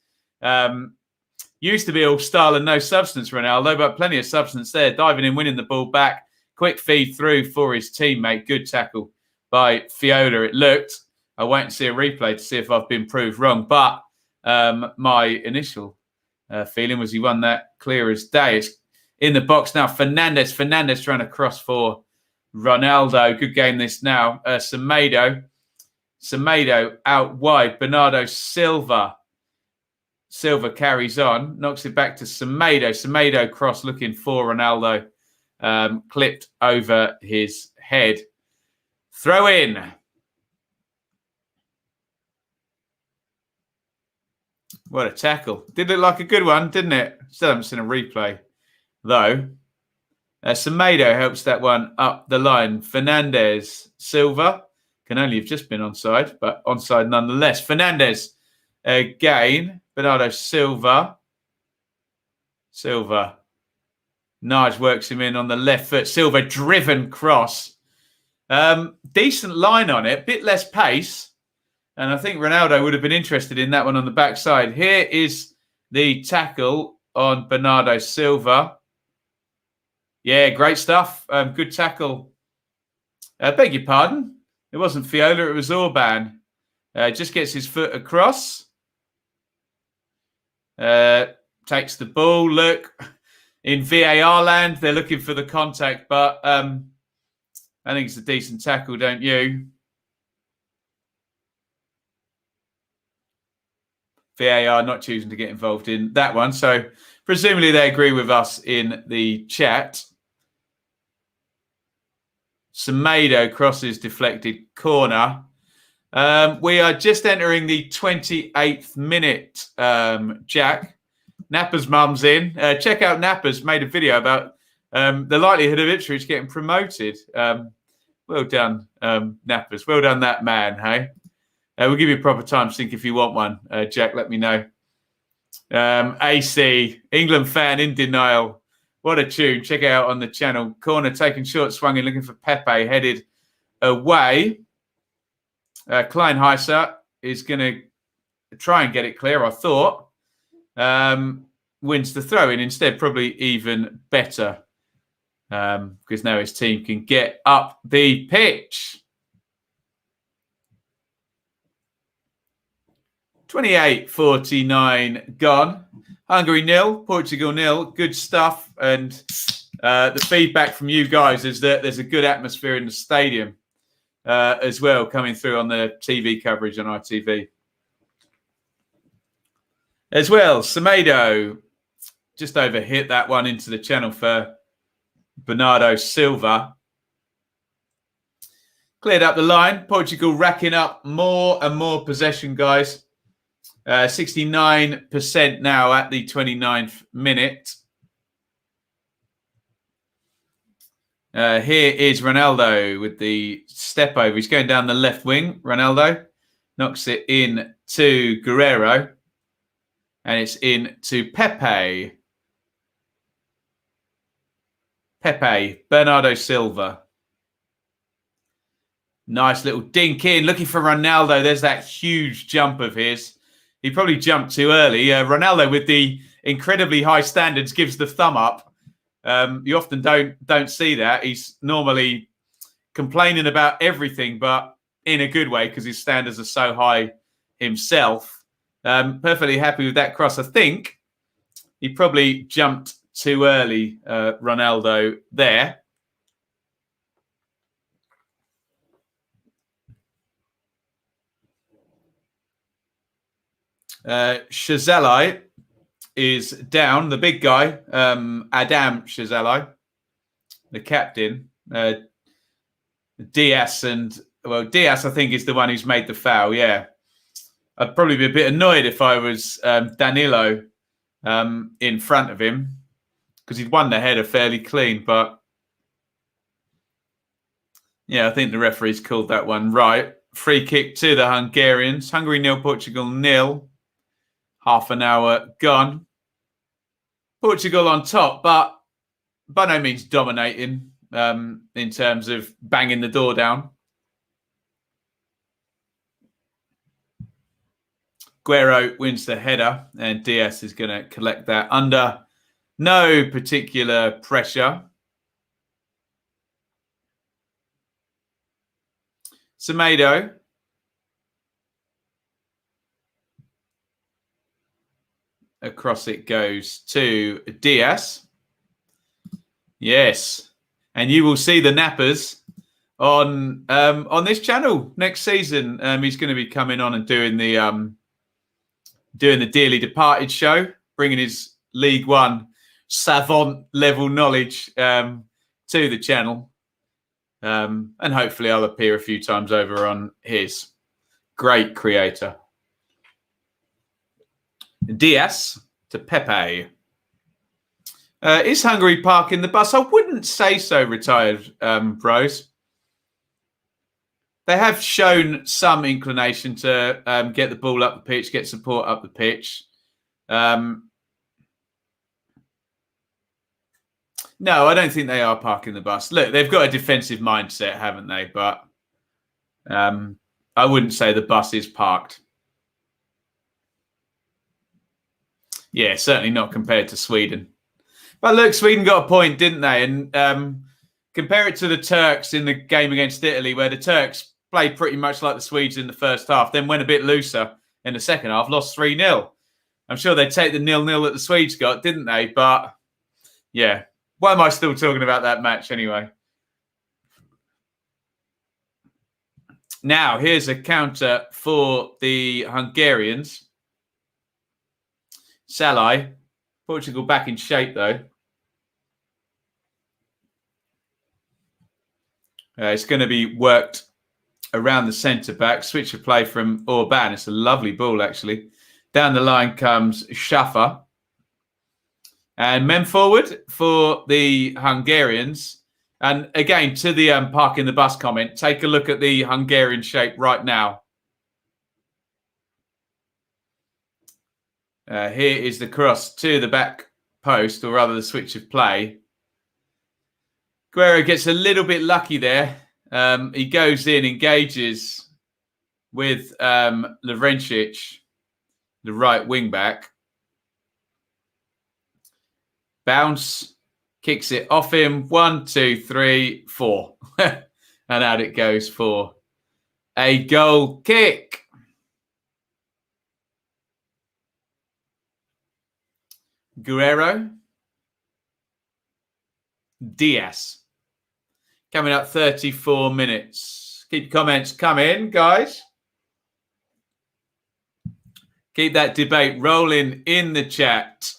A: Used to be all style and no substance, Ronaldo, but plenty of substance there. Diving in, winning the ball back. Quick feed through for his teammate. Good tackle by Fiola, it looked. I wait and see a replay to see if I've been proved wrong. But my initial feeling was he won that clear as day. It's in the box now. Fernandes trying to cross for Ronaldo. Good game this now. Semedo out wide. Bernardo Silva. Silva carries on. Knocks it back to Semedo. Semedo cross looking for Ronaldo. Clipped over his head. Throw in. What a tackle. Did look like a good one, didn't it? Still haven't seen a replay. though. Semedo helps that one up the line. Fernandez, Silva can only have just been onside, but onside nonetheless. Fernandez again. Bernardo Silva. Nige works him in on the left foot. Silva driven cross. Decent line on it. Bit less pace. And I think Ronaldo would have been interested in that one on the backside. Here is the tackle on Bernardo Silva. Yeah, great stuff. Good tackle. Beg your pardon. It wasn't Fiola, it was Orban. Just gets his foot across. Takes the ball. Look, in VAR land, they're looking for the contact, but I think it's a decent tackle, don't you? VAR not choosing to get involved in that one. So presumably they agree with us in the chat. Semedo crosses deflected corner. We are just entering the 28th minute, Jack. Napper's mum's in. Check out Napper's made a video about the likelihood of Ipswich getting promoted. Well done, Napper's. Well done, that man, hey? We'll give you a proper time sync if you want one, Jack. Let me know. AC, England fan in denial. What a tune. Check it out on the channel. Corner taken short, swung in, looking for Pepe, headed away. Kleinheiser is going to try and get it clear, I thought. Wins the throw in instead, probably even better. Because now his team can get up the pitch. 28-49 gone. Hungary 0, Portugal 0. Good stuff. And the feedback from you guys is that there's a good atmosphere in the stadium as well, coming through on the TV coverage on ITV. As well, Semedo just overhit that one into the channel for Bernardo Silva. Cleared up the line. Portugal racking up more and more possession, guys. 69% now at the 29th minute. Here is Ronaldo with the step over. He's going down the left wing. Ronaldo knocks it in to Guerrero. And it's in to Pepe. Bernardo Silva. Nice little dink in. Looking for Ronaldo. There's that huge jump of his. He probably jumped too early. Ronaldo, with the incredibly high standards, gives the thumb up. You often don't see that. He's normally complaining about everything, but in a good way because his standards are so high himself. Perfectly happy with that cross. I think he probably jumped too early, Ronaldo, there. Shazali is down. The big guy, Adam Shazali, the captain. Diaz I think is the one who's made the foul. Yeah, I'd probably be a bit annoyed if I was Danilo in front of him because he'd won the header fairly clean. But yeah, I think the referee's called that one right. Free kick to the Hungarians. Hungary 0, Portugal 0. Half an hour gone. Portugal on top, but by no means dominating in terms of banging the door down. Guerrero wins the header, and Diaz is going to collect that under no particular pressure. Semedo. Across it goes to Diaz. Yes. And you will see the Nappers on this channel next season. He's going to be coming on and doing the Dearly Departed show, bringing his League One savant level knowledge to the channel. And hopefully I'll appear a few times over on his. Great creator. Diaz to Pepe. Is Hungary parking the bus? I wouldn't say so, retired bros. They have shown some inclination to get the ball up the pitch, get support up the pitch. No, I don't think they are parking the bus. Look, they've got a defensive mindset, haven't they? But I wouldn't say the bus is parked. Yeah, certainly not compared to Sweden. But look, Sweden got a point, didn't they? And compare it to the Turks in the game against Italy, where the Turks played pretty much like the Swedes in the first half, then went a bit looser in the second half, lost 3-0. I'm sure they'd take the 0-0 that the Swedes got, didn't they? But yeah, why am I still talking about that match anyway? Now, here's a counter for the Hungarians. Salai. Portugal back in shape, though. It's going to be worked around the centre-back. Switch of play from Orban. It's a lovely ball, actually. Down the line comes Schaffer. And men forward for the Hungarians. And again, to the parking the bus comment, take a look at the Hungarian shape right now. Here is the cross to the back post, or rather the switch of play. Guerrero gets a little bit lucky there. He goes in, engages with Lovrencic, the right wing back. Bounce, kicks it off him. 1, 2, 3, 4. And out it goes for a goal kick. Guerrero. Diaz. Coming up 34 minutes. Keep comments coming, guys. Keep that debate rolling in the chat.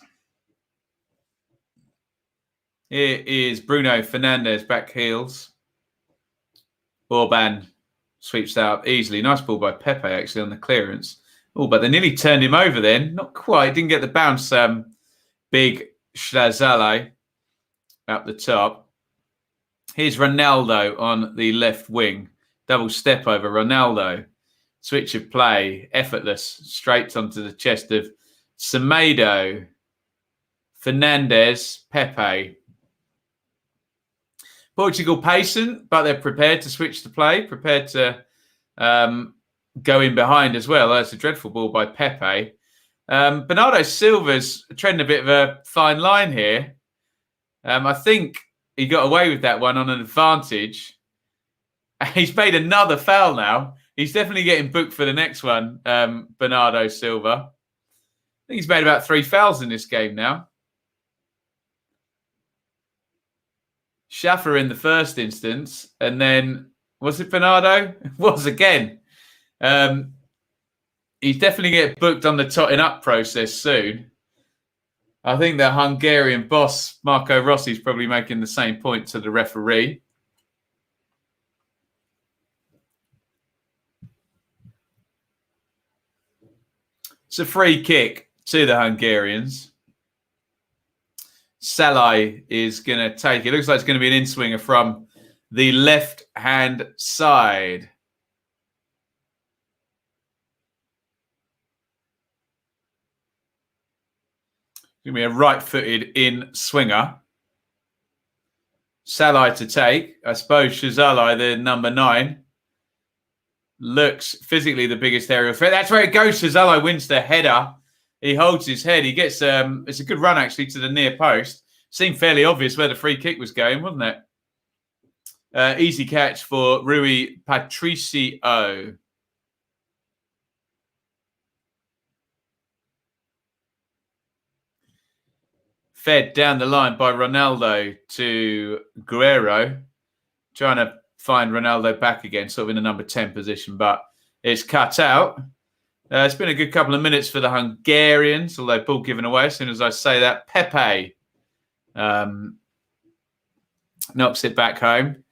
A: Here is Bruno Fernandes back heels. Orban sweeps that up easily. Nice ball by Pepe, actually, on the clearance. Oh, but they nearly turned him over then. Not quite. Didn't get the bounce. Big Schlazale up the top. Here's Ronaldo on the left wing. Double step over Ronaldo. Switch of play. Effortless. Straight onto the chest of Semedo. Fernandes. Pepe. Portugal patient, but they're prepared to switch the play. Prepared to go in behind as well. That's a dreadful ball by Pepe. Bernardo Silva's treading a bit of a fine line here. I think he got away with that one on an advantage. He's made another foul now. He's definitely getting booked for the next one, Bernardo Silva. I think he's made about 3 fouls in this game now. Schaffer in the first instance, and then, was it Bernardo? It was again. He's definitely getting booked on the totting up process soon. I think the Hungarian boss, Marco Rossi, is probably making the same point to the referee. It's a free kick to the Hungarians. Salai is going to take it. Looks like it's going to be an in-swinger from the left-hand side. Going to be a right-footed in-swinger. Salai to take. I suppose Shazalai, the number 9, looks physically the biggest aerial threat. That's where it goes. Shazalai wins the header. He holds his head. He gets it's a good run, actually, to the near post. Seemed fairly obvious where the free kick was going, wasn't it? Easy catch for Rui Patricio. Fed down the line by Ronaldo to Guerrero. Trying to find Ronaldo back again, sort of in the number 10 position, but it's cut out. It's been a good couple of minutes for the Hungarians, although ball given away. As soon as I say that, Pepe knocks it back home.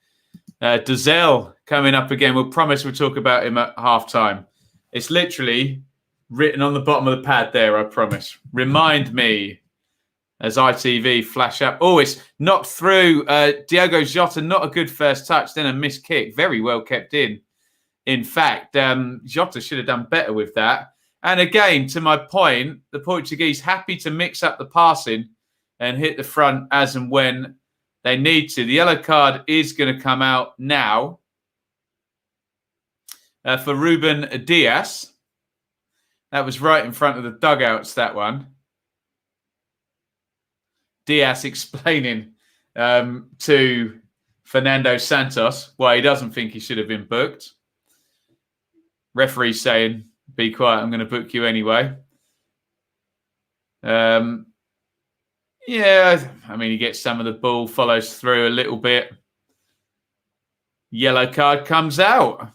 A: Dozel coming up again. We'll promise we'll talk about him at half-time. It's literally written on the bottom of the pad there, I promise. Remind me. as ITV flash up. Oh, it's knocked through. Diogo Jota, not a good first touch, then a missed kick. Very well kept in. In fact, Jota should have done better with that. And again, to my point, the Portuguese happy to mix up the passing and hit the front as and when they need to. The yellow card is going to come out now for Ruben Diaz. That was right in front of the dugouts, that one. Diaz explaining to Fernando Santos why he doesn't think he should have been booked. Referee saying, be quiet, I'm going to book you anyway. Yeah, I mean, he gets some of the ball, follows through a little bit. Yellow card comes out.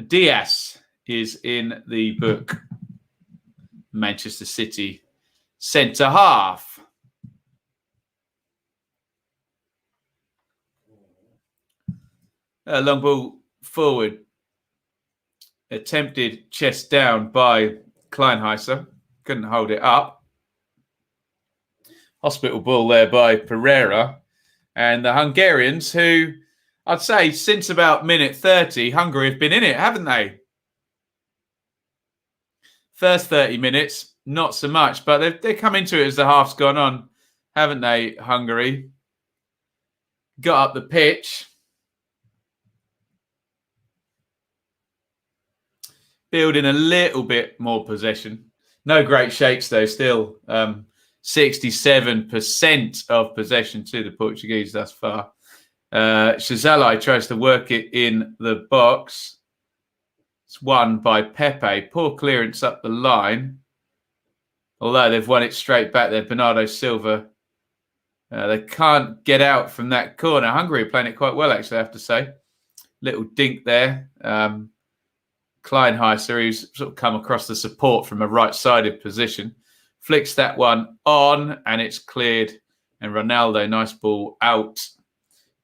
A: Diaz is in the book. Manchester City centre half. Long ball forward. Attempted chest down by Kleinheiser. Couldn't hold it up. Hospital ball there by Pereira. And the Hungarians, who I'd say since about minute 30, Hungary have been in it, haven't they? First 30 minutes, not so much. But they've come into it as the half's gone on, haven't they, Hungary? Got up the pitch. Building a little bit more possession. No great shakes, though, still. 67% of possession to the Portuguese thus far. Shazalai tries to work it in the box. It's won by Pepe. Poor clearance up the line. Although they've won it straight back there. Bernardo Silva. They can't get out from that corner. Hungary are playing it quite well, actually, I have to say. Little dink there. Kleinheiser, who's sort of come across the support from a right-sided position, flicks that one on, and it's cleared. And Ronaldo, nice ball out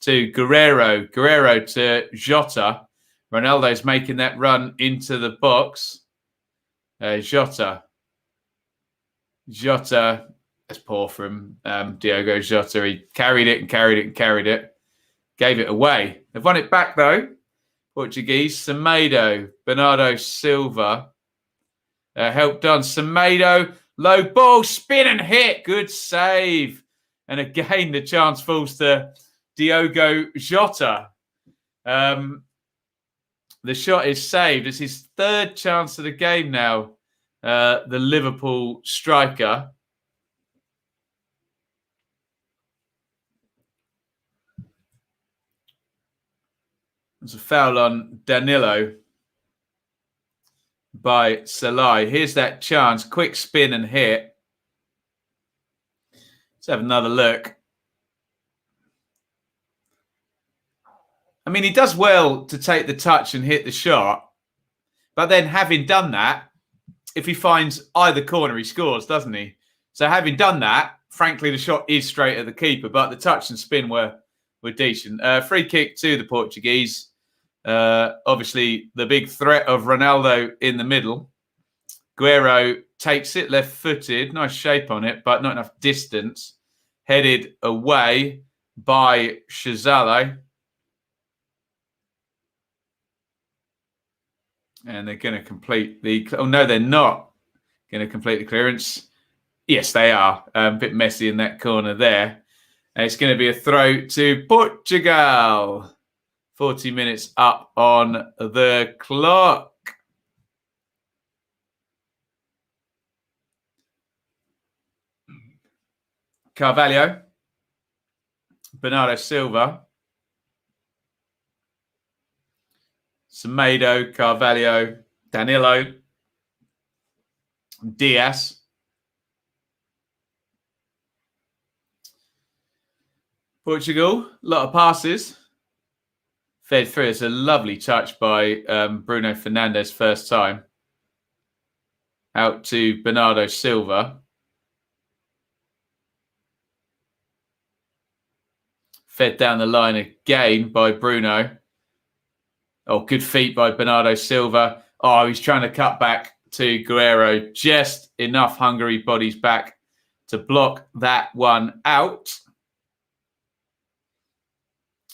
A: to Guerrero. Guerrero to Jota. Ronaldo's making that run into the box. Jota. That's poor from Diogo Jota. He carried it and carried it and carried it. Gave it away. They've won it back, though. Portuguese, Semedo, Bernardo Silva. Helped on Semedo. Low ball, spin and hit. Good save. And again, the chance falls to Diogo Jota. The shot is saved. It's his third chance of the game now. The Liverpool striker. There's a foul on Danilo by Salai. Here's that chance. Quick spin and hit. Let's have another look. I mean, he does well to take the touch and hit the shot. But then having done that, if he finds either corner, he scores, doesn't he? So having done that, frankly, the shot is straight at the keeper. But the touch and spin were decent. Free kick to the Portuguese. Obviously, the big threat of Ronaldo in the middle. Guerrero takes it left-footed. Nice shape on it, but not enough distance. Headed away by Shazale. And they're going to complete the... Oh, no, they're not going to complete the clearance. Yes, they are. A bit messy in that corner there. And it's going to be a throw to Portugal. 40 minutes up on the clock. Carvalho. Bernardo Silva. Semedo, Carvalho, Danilo, Diaz. Portugal, a lot of passes. Fed through. It's a lovely touch by Bruno Fernandes first time. Out to Bernardo Silva. Fed down the line again by Bruno. Oh, good feet by Bernardo Silva. Oh, he's trying to cut back to Guerrero. Just enough Hungary bodies back to block that one out.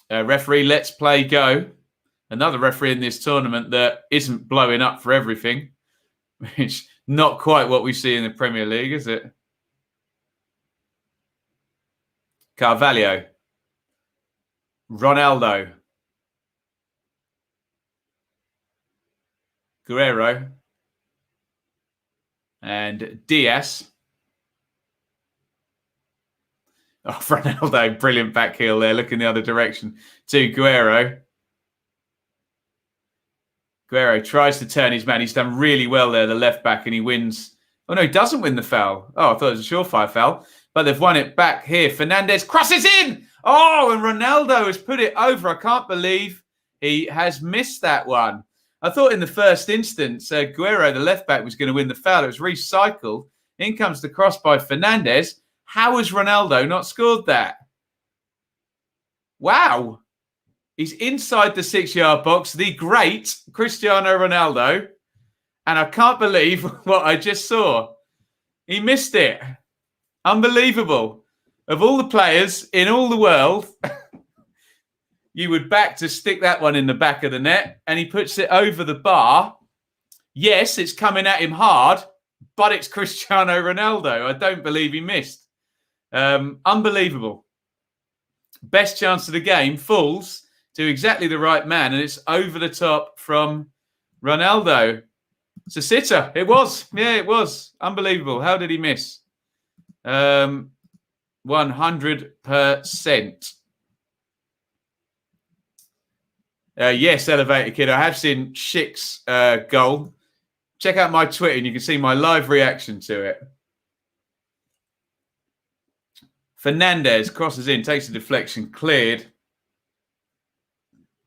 A: Referee, let's play go. Another referee in this tournament that isn't blowing up for everything. Which not quite what we see in the Premier League, is it? Carvalho. Ronaldo. Guerrero. And Diaz. Oh, Ronaldo, brilliant back heel there, looking the other direction to Guerrero. Guerrero tries to turn his man. He's done really well there, the left back, and he wins. Oh, no, he doesn't win the foul. Oh, I thought it was a surefire foul. But they've won it back here. Fernandez crosses in. Oh, and Ronaldo has put it over. I can't believe he has missed that one. I thought in the first instance, Guerrero, the left back, was going to win the foul. It was recycled. In comes the cross by Fernandez. How has Ronaldo not scored that? Wow. He's inside the 6-yard box, the great Cristiano Ronaldo. And I can't believe what I just saw. He missed it. Unbelievable. Of all the players in all the world, you would back to stick that one in the back of the net, and he puts it over the bar. Yes, it's coming at him hard, but it's Cristiano Ronaldo. I don't believe he missed. Unbelievable. Best chance of the game falls to exactly the right man, and it's over the top from Ronaldo. It's a sitter. It was. Yeah, it was. Unbelievable. How did he miss? 100%. Yes, Elevator Kid. I have seen Schick's goal. Check out my Twitter and you can see my live reaction to it. Fernandez crosses in, takes a deflection, cleared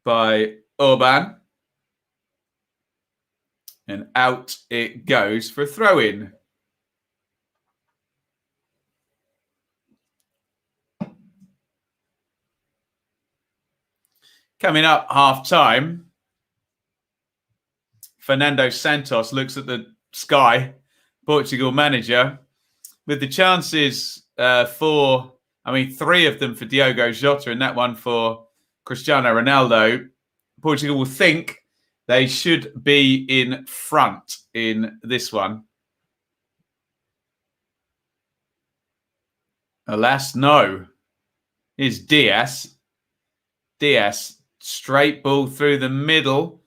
A: by Orban. And out it goes for a throw-in. Coming up half-time, Fernando Santos looks at the sky, Portugal manager, with the chances three of them for Diogo Jota and that one for Cristiano Ronaldo. Portugal will think they should be in front in this one. Alas, no. Is Diaz. Diaz, straight ball through the middle.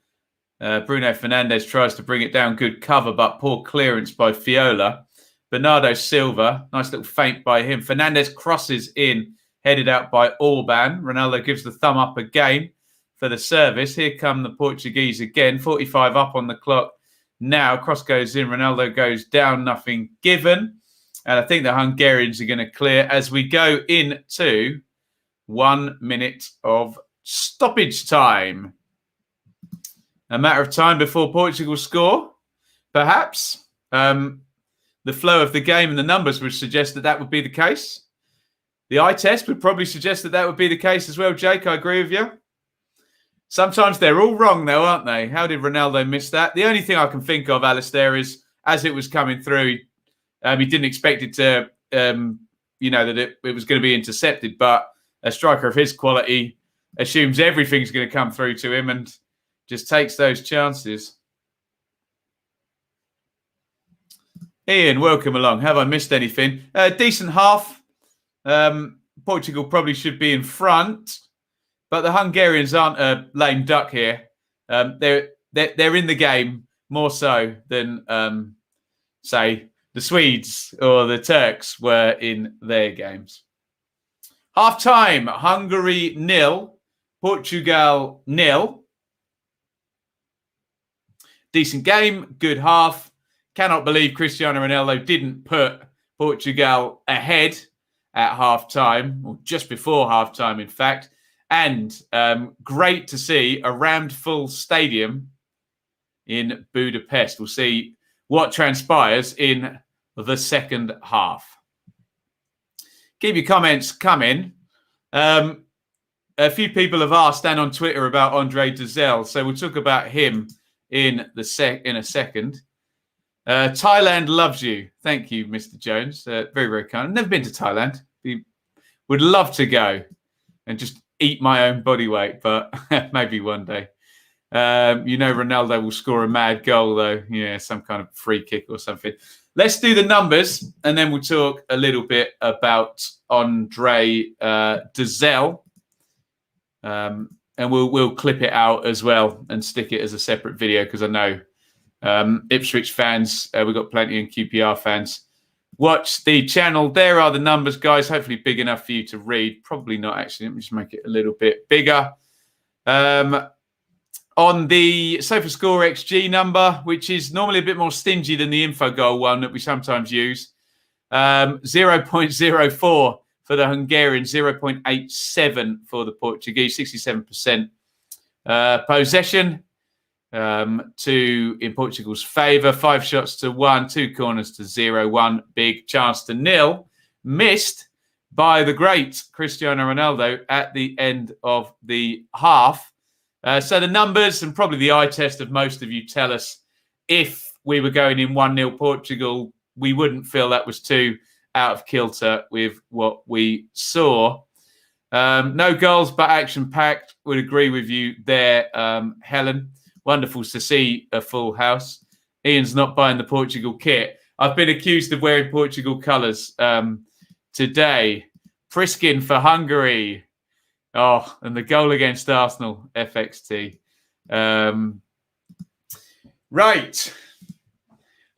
A: Bruno Fernandes tries to bring it down. Good cover, but poor clearance by Fiola. Bernardo Silva, nice little feint by him. Fernandes crosses in, headed out by Orban. Ronaldo gives the thumb up again for the service. Here come the Portuguese again. 45 up on the clock. Now, cross goes in. Ronaldo goes down. Nothing given. And I think the Hungarians are going to clear as we go into 1 minute of stoppage time. A matter of time before Portugal score, perhaps. The flow of the game and the numbers would suggest that that would be the case. The eye test would probably suggest that that would be the case as well, Jake. I agree with you. Sometimes they're all wrong, though, aren't they? How did Ronaldo miss that? The only thing I can think of, Alistair, is as it was coming through, he didn't expect it to, that it was going to be intercepted. But a striker of his quality assumes everything's going to come through to him and just takes those chances. Iain, welcome along. Have I missed anything? Decent half. Portugal probably should be in front, but the Hungarians aren't a lame duck here. They're in the game more so than, say, the Swedes or the Turks were in their games. Half time, Hungary 0, Portugal 0. Decent game, good half. Cannot believe Cristiano Ronaldo didn't put Portugal ahead at half-time, or just before half-time, in fact. And great to see a rammed full stadium in Budapest. We'll see what transpires in the second half. Keep your comments coming. A few people have asked Dan on Twitter about Andre Dozzell, so we'll talk about him in a second. Thailand loves you. Thank you, Mr. Jones. Very, very kind. I've never been to Thailand. Would love to go and just eat my own body weight, but maybe one day. Ronaldo will score a mad goal, though. Yeah, some kind of free kick or something. Let's do the numbers, and then we'll talk a little bit about Andre Dezelle. And we'll clip it out as well and stick it as a separate video, because I know Ipswich fans, we've got plenty of QPR fans, watch the channel. There are the numbers, guys. Hopefully big enough for you to read. Probably not, actually. Let me just make it a little bit bigger. On the Sofa Score XG number, which is normally a bit more stingy than the info goal one that we sometimes use, 0.04 for the Hungarian, 0.87 for the Portuguese, 67% possession in Portugal's favour. 5 shots to 1, 2 corners to 0, 1 big chance to 0. Missed by the great Cristiano Ronaldo at the end of the half. So the numbers and probably the eye test of most of you tell us if we were going in 1-0 Portugal, we wouldn't feel that was too out of kilter with what we saw. No goals, but action-packed. Would agree with you there, Helen. Wonderful to see a full house. Ian's not buying the Portugal kit. I've been accused of wearing Portugal colours today. Priskin for Hungary. Oh, and the goal against Arsenal, FXT. Right.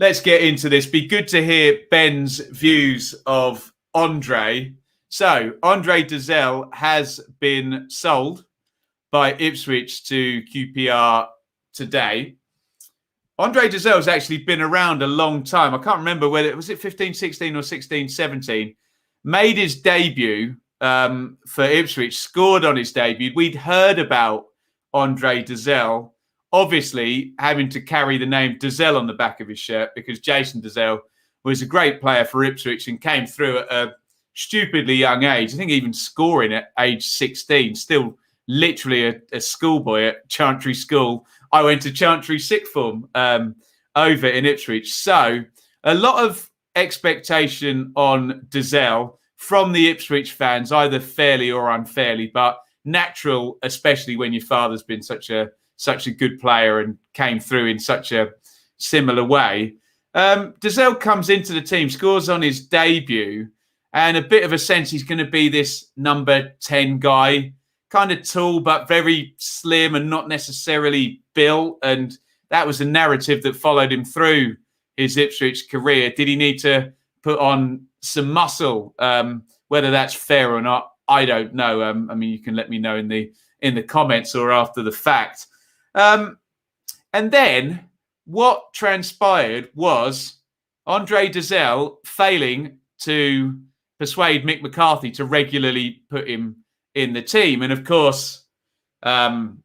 A: Let's get into this. Be good to hear Ben's views of Andre. So, Andre Dezelle has been sold by Ipswich to QPR today. Andre Dezelle's actually been around a long time. I can't remember whether it was 15-16 or 16-17. Made his debut for Ipswich, scored on his debut. We'd heard about Andre Dezelle, obviously having to carry the name Dezelle on the back of his shirt because Jason Dezelle was a great player for Ipswich and came through at a stupidly young age. I think even scoring at age 16, still literally a schoolboy at Chantry School. I went to Chantry Sixth Form over in Ipswich. So a lot of expectation on Dezelle from the Ipswich fans, either fairly or unfairly, but natural, especially when your father's been such a good player and came through in such a similar way. Dezelle comes into the team, scores on his debut, and a bit of a sense he's going to be this number 10 guy, kind of tall, but very slim and not necessarily built. And that was a narrative that followed him through his Ipswich career. Did he need to put on some muscle? Whether that's fair or not, I don't know. I mean, you can let me know in the comments or after the fact. And then what transpired was Andre Dezelle failing to persuade Mick McCarthy to regularly put him in the team. And of course, the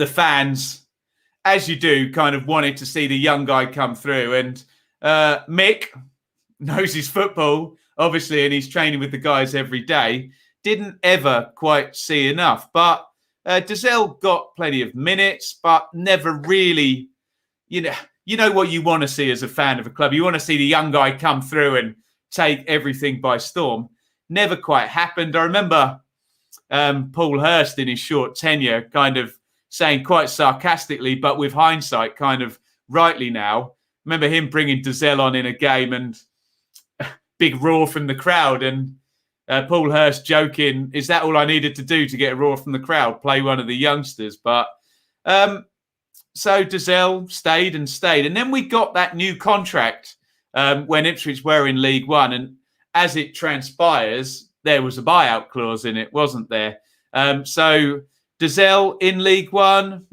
A: fans, as you do, kind of wanted to see the young guy come through. And Mick knows his football, obviously, and he's training with the guys every day. Didn't ever quite see enough. But Dezelle got plenty of minutes, but never really, you know what you want to see as a fan of a club. You want to see the young guy come through and take everything by storm. Never quite happened. I remember Paul Hurst in his short tenure kind of saying quite sarcastically, but with hindsight, kind of rightly now, remember him bringing Dezelle on in a game and big roar from the crowd, and Paul Hurst joking, is that all I needed to do to get a roar from the crowd? Play one of the youngsters. But so Dezelle stayed. And then we got that new contract when Ipswich were in League One. And as it transpires, there was a buyout clause in it, wasn't there? So Dezelle in League One,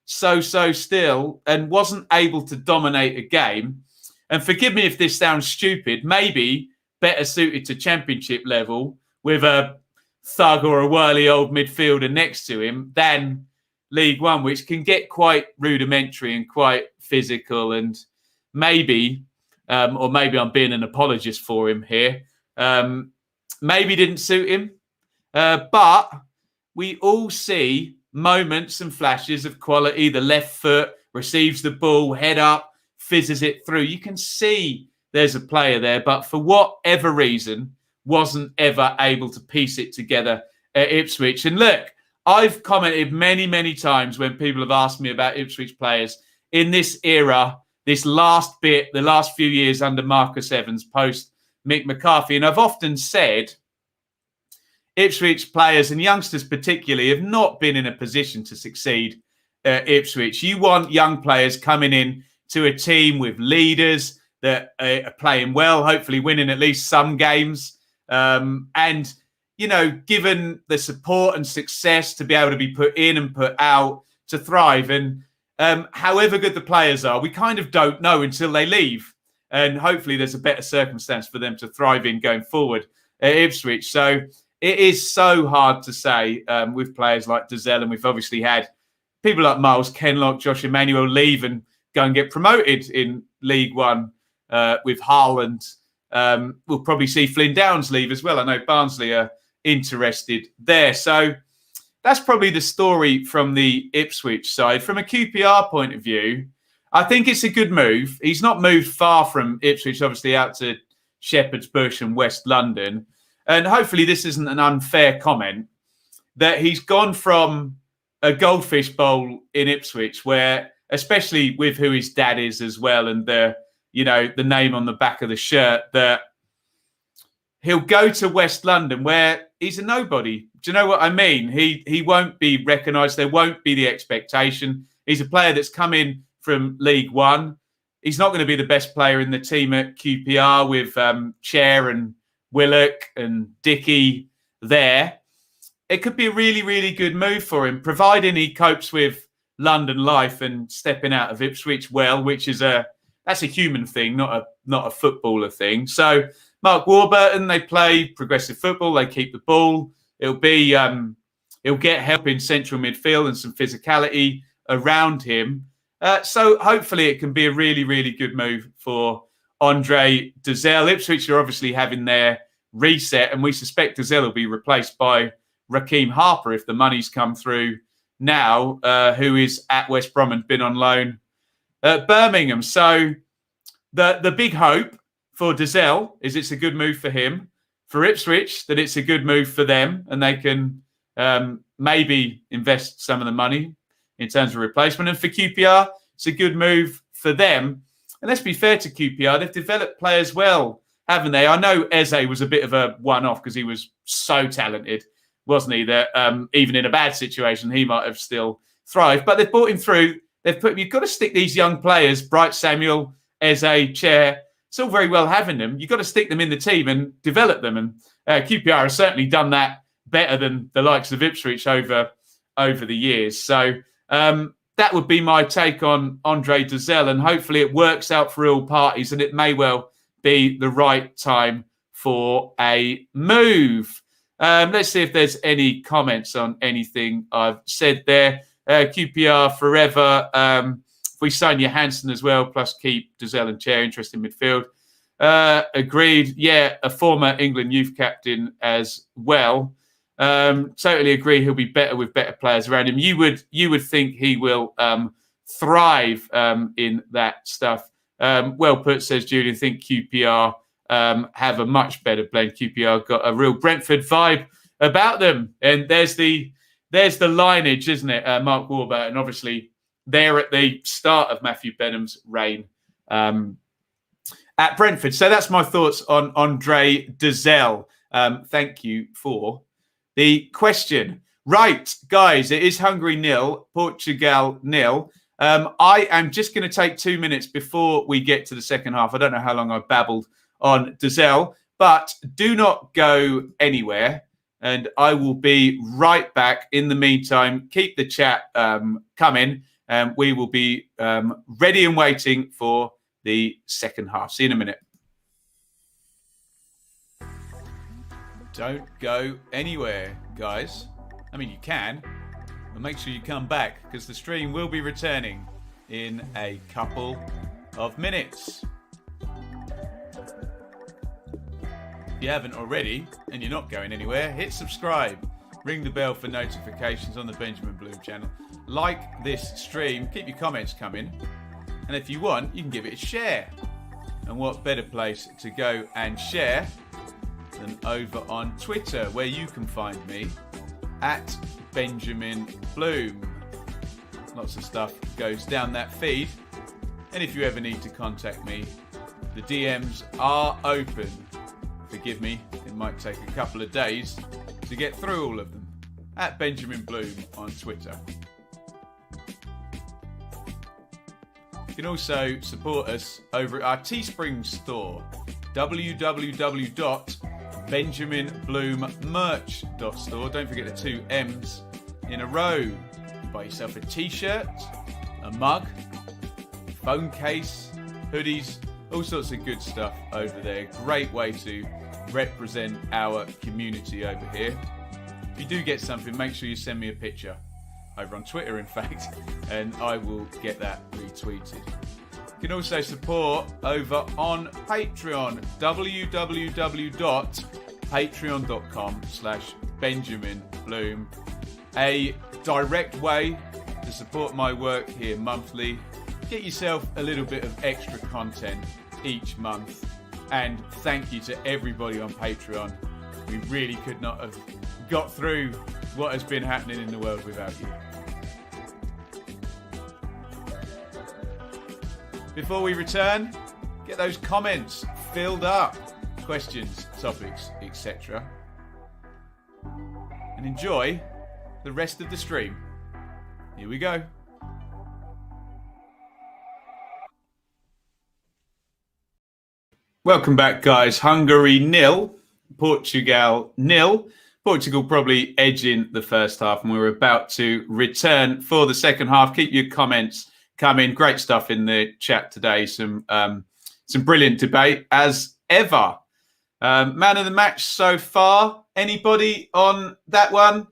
A: so still, and wasn't able to dominate a game. And forgive me if this sounds stupid, maybe better suited to Championship level with a thug or a whirly old midfielder next to him than League One, which can get quite rudimentary and quite physical. And maybe, or maybe I'm being an apologist for him here, maybe didn't suit him. But we all see moments and flashes of quality. The left foot receives the ball, head up, fizzes it through. You can see there's a player there, but for whatever reason, wasn't ever able to piece it together at Ipswich. And look, I've commented many, many times when people have asked me about Ipswich players in this era, this last bit, the last few years under Marcus Evans, post Mick McCarthy. And I've often said Ipswich players and youngsters particularly have not been in a position to succeed at Ipswich. You want young players coming in to a team with leaders that are playing well, hopefully winning at least some games. And, you know, given the support and success to be able to be put in and put out to thrive. And however good the players are, we kind of don't know until they leave. And hopefully there's a better circumstance for them to thrive in going forward at Ipswich. So it is so hard to say with players like Dozzell, and we've obviously had people like Miles Kenlock, Josh Emmanuel leave and go and get promoted in League One with Hull, and we'll probably see Flynn Downs leave as well. I know Barnsley are interested there. So that's probably the story from the Ipswich side. From a QPR point of view, I think it's a good move. He's not moved far from Ipswich, obviously out to Shepherd's Bush and West London. And hopefully this isn't an unfair comment, that he's gone from a Goldfish Bowl in Ipswich, where, especially with who his dad is as well, and the name on the back of the shirt, that he'll go to West London where he's a nobody. Do you know what I mean? He won't be recognised. There won't be the expectation. He's a player that's come in from League One. He's not going to be the best player in the team at QPR with Chair and Willock and Dickey there. It could be a really, really good move for him, providing he copes with London life and stepping out of Ipswich well, which is that's a human thing, not a footballer thing. So Mark Warburton, they play progressive football. They keep the ball. He'll get help in central midfield and some physicality around him. So hopefully it can be a really, really good move for Andre Dozzell. Ipswich are obviously having their reset, and we suspect Dozzell will be replaced by Raheem Harper if the money's come through now, who is at West Brom and been on loan at Birmingham. So the big hope for Dozzell is it's a good move for him. For Ipswich, that it's a good move for them, and they can maybe invest some of the money in terms of replacement. And for QPR, it's a good move for them. And let's be fair to QPR, they've developed players well, haven't they? I know Eze was a bit of a one-off because he was so talented, wasn't he? That even in a bad situation, he might have still thrived. But they've brought him through. You've got to stick these young players, Bright Samuel, Eze, Chair. It's all very well having them. You've got to stick them in the team and develop them. And QPR has certainly done that better than the likes of Ipswich over the years. So that would be my take on Andre Dozzell, and hopefully it works out for all parties, and it may well be the right time for a move. Let's see if there's any comments on anything I've said there. QPR forever. If we sign Johansson as well, plus keep Dozzell and Chair, interesting midfield. Agreed. Yeah, a former England youth captain as well. Totally agree. He'll be better with better players around him. You would think he will thrive in that stuff. Well put, says Julian. I think QPR have a much better blend. QPR got a real Brentford vibe about them, and there's the lineage, isn't it? Mark Warburton, obviously, they're at the start of Matthew Benham's reign at Brentford. So that's my thoughts on Andre Dozzell. Thank you for the question. Right, guys, it is Hungary 0, Portugal 0. I am just going to take 2 minutes before we get to the second half. I don't know how long I've babbled on Dozzell, but do not go anywhere, and I will be right back. In the meantime, keep the chat coming, and we will be ready and waiting for the second half. See you in a minute. Don't go anywhere, guys. I mean, you can, but make sure you come back, because the stream will be returning in a couple of minutes. If you haven't already, and you're not going anywhere, hit subscribe. Ring the bell for notifications on the Benjamin Bloom channel. Like this stream. Keep your comments coming. And if you want, you can give it a share. And what better place to go and share than over on Twitter, where you can find me at Benjamin Bloom. Lots of stuff goes down that feed. And if you ever need to contact me, the DMs are open. Forgive me, it might take a couple of days to get through all of them. At Benjamin Bloom on Twitter. You can also support us over at our Teespring store, www.benjaminbloommerch.store. Don't forget the 2 M's in a row. Buy yourself a t-shirt, a mug, phone case, hoodies, all sorts of good stuff over there. Great way to represent our community over here. If you do get something, make sure you send me a picture. Over on Twitter, in fact, and I will get that retweeted. You can also support over on Patreon, www.patreon.com/BenjaminBloom. A direct way to support my work here monthly. Get yourself a little bit of extra content each month. And thank you to everybody on Patreon. We really could not have got through what has been happening in the world without you. Before we return, get those comments filled up, questions, topics, etc. And enjoy the rest of the stream. Here we go. Welcome back, guys. Hungary 0, Portugal 0. Portugal probably edging the first half, and we're about to return for the second half. Keep your comments coming. Great stuff in the chat today. Some brilliant debate as ever. Man of the match so far. Anybody on that one?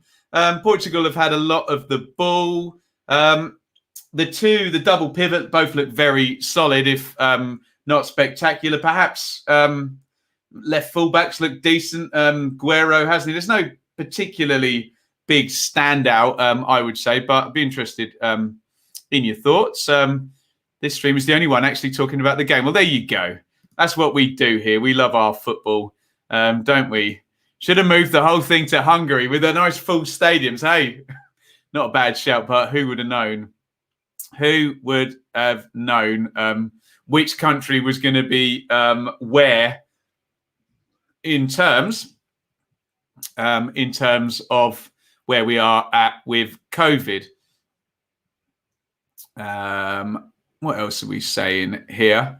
A: Portugal have had a lot of the ball. The double pivot both look very solid, if not spectacular. Perhaps left fullbacks look decent. Guerrero hasn't he? There's no particularly big standout, I would say, but I'd be interested in your thoughts. This stream is the only one actually talking about the game. Well, there you go. That's what we do here. We love our football, don't we? Should have moved the whole thing to Hungary with a nice full stadiums. Hey, not a bad shout, but who would have known? Who would have known which country was going to be where in terms of where we are at with COVID? What else are we saying here?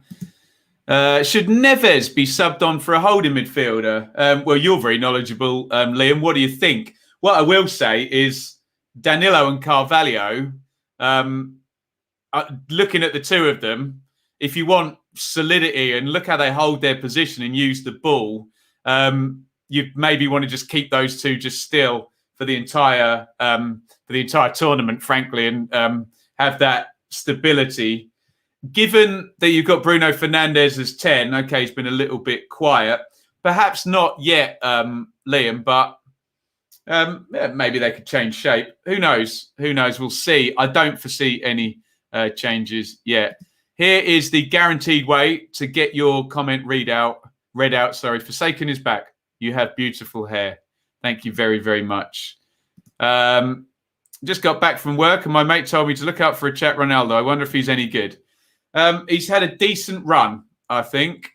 A: Should Neves be subbed on for a holding midfielder? Well, you're very knowledgeable, Liam. What do you think? What I will say is Danilo and Carvalho, looking at the two of them, if you want solidity and look how they hold their position and use the ball, you maybe want to just keep those two just still for the entire tournament, frankly, and have that stability. Given that you've got Bruno Fernandes as 10, okay, he's been a little bit quiet. Perhaps not yet, Liam, but maybe they could change shape. Who knows? Who knows? We'll see. I don't foresee any changes yet. Here is the guaranteed way to get your comment read out. Forsaken is back. You have beautiful hair. Thank you very, very much. Just got back from work and my mate told me to look out for a chat Ronaldo. I wonder if he's any good. He's had a decent run, I think.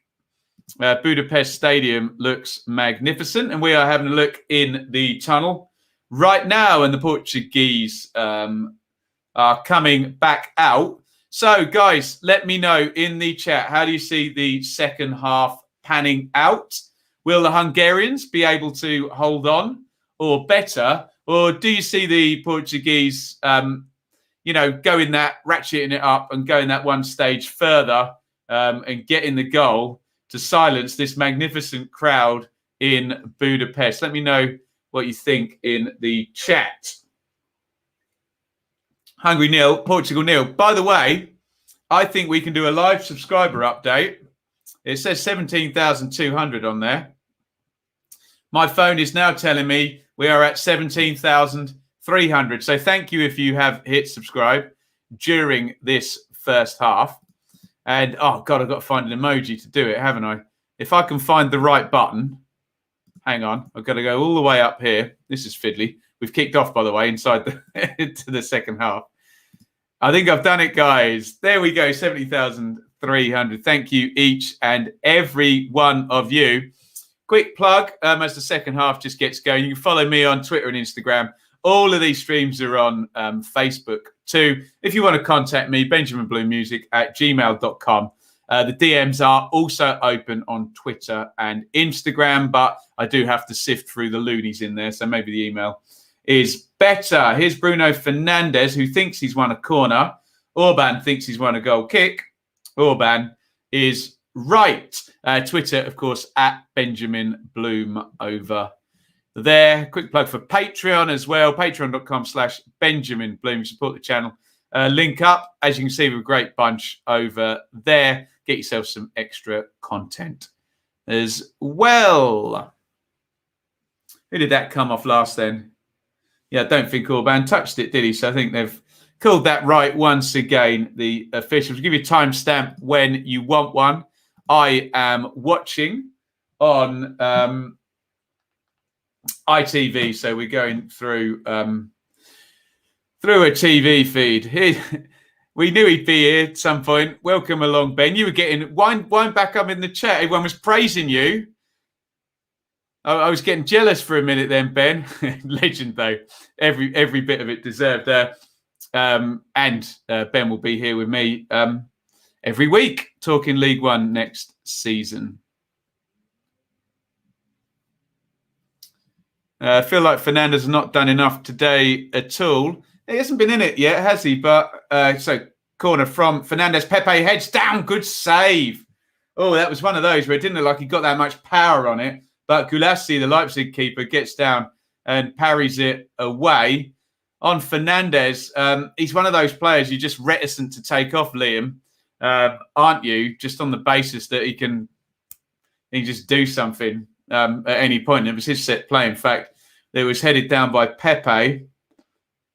A: Budapest Stadium looks magnificent, and we are having a look in the tunnel right now, and the Portuguese are coming back out. So, guys, let me know in the chat, how do you see the second half panning out? Will the Hungarians be able to hold on, or better, or do you see the Portuguese going that, ratcheting it up and going that one stage further and getting the goal to silence this magnificent crowd in Budapest? Let me know what you think in the chat. Hungary 0, Portugal 0. By the way, I think we can do a live subscriber update. It says 17,200 on there. My phone is now telling me we are at 17,300. So thank you if you have hit subscribe during this first half. And, oh, God, I've got to find an emoji to do it, haven't I? If I can find the right button, hang on. I've got to go all the way up here. This is fiddly. We've kicked off, by the way, inside into the second half. I think I've done it, guys. There we go, 70,300. Thank you, each and every one of you. Quick plug as the second half just gets going. You can follow me on Twitter and Instagram. All of these streams are on Facebook too. If you want to contact me, benjaminbluemusic@gmail.com. The DMs are also open on Twitter and Instagram, but I do have to sift through the loonies in there, so maybe the email is better. Here's Bruno Fernandes, who thinks he's won a corner. Orban thinks he's won a goal kick. Orban is right. Twitter, of course, @Benjamin Bloom over there. Quick plug for Patreon as well. Patreon.com/Benjamin Bloom. Support the channel. Link up. As you can see, we're a great bunch over there. Get yourself some extra content as well. Who did that come off last then? Yeah, I don't think Orban touched it, did he? So I think they've called that right once again, the officials. Give you a timestamp when you want one. I am watching on ITV, so we're going through a TV feed. We knew he'd be here at some point. Welcome along, Ben. You were getting wind back up in the chat. Everyone was praising you. I was getting jealous for a minute then, Ben. Legend, though. Every bit of it deserved. And Ben will be here with me every week talking League One next season. I feel like Fernandes has not done enough today at all. He hasn't been in it yet, has he? But so corner from Fernandes. Pepe heads down. Good save. Oh, that was one of those where it didn't look like he got that much power on it. But Gulassi, the Leipzig keeper, gets down and parries it away. On Fernandes, he's one of those players you're just reticent to take off, Liam, aren't you? Just on the basis that he can just do something at any point. It was his set play. In fact, it was headed down by Pepe.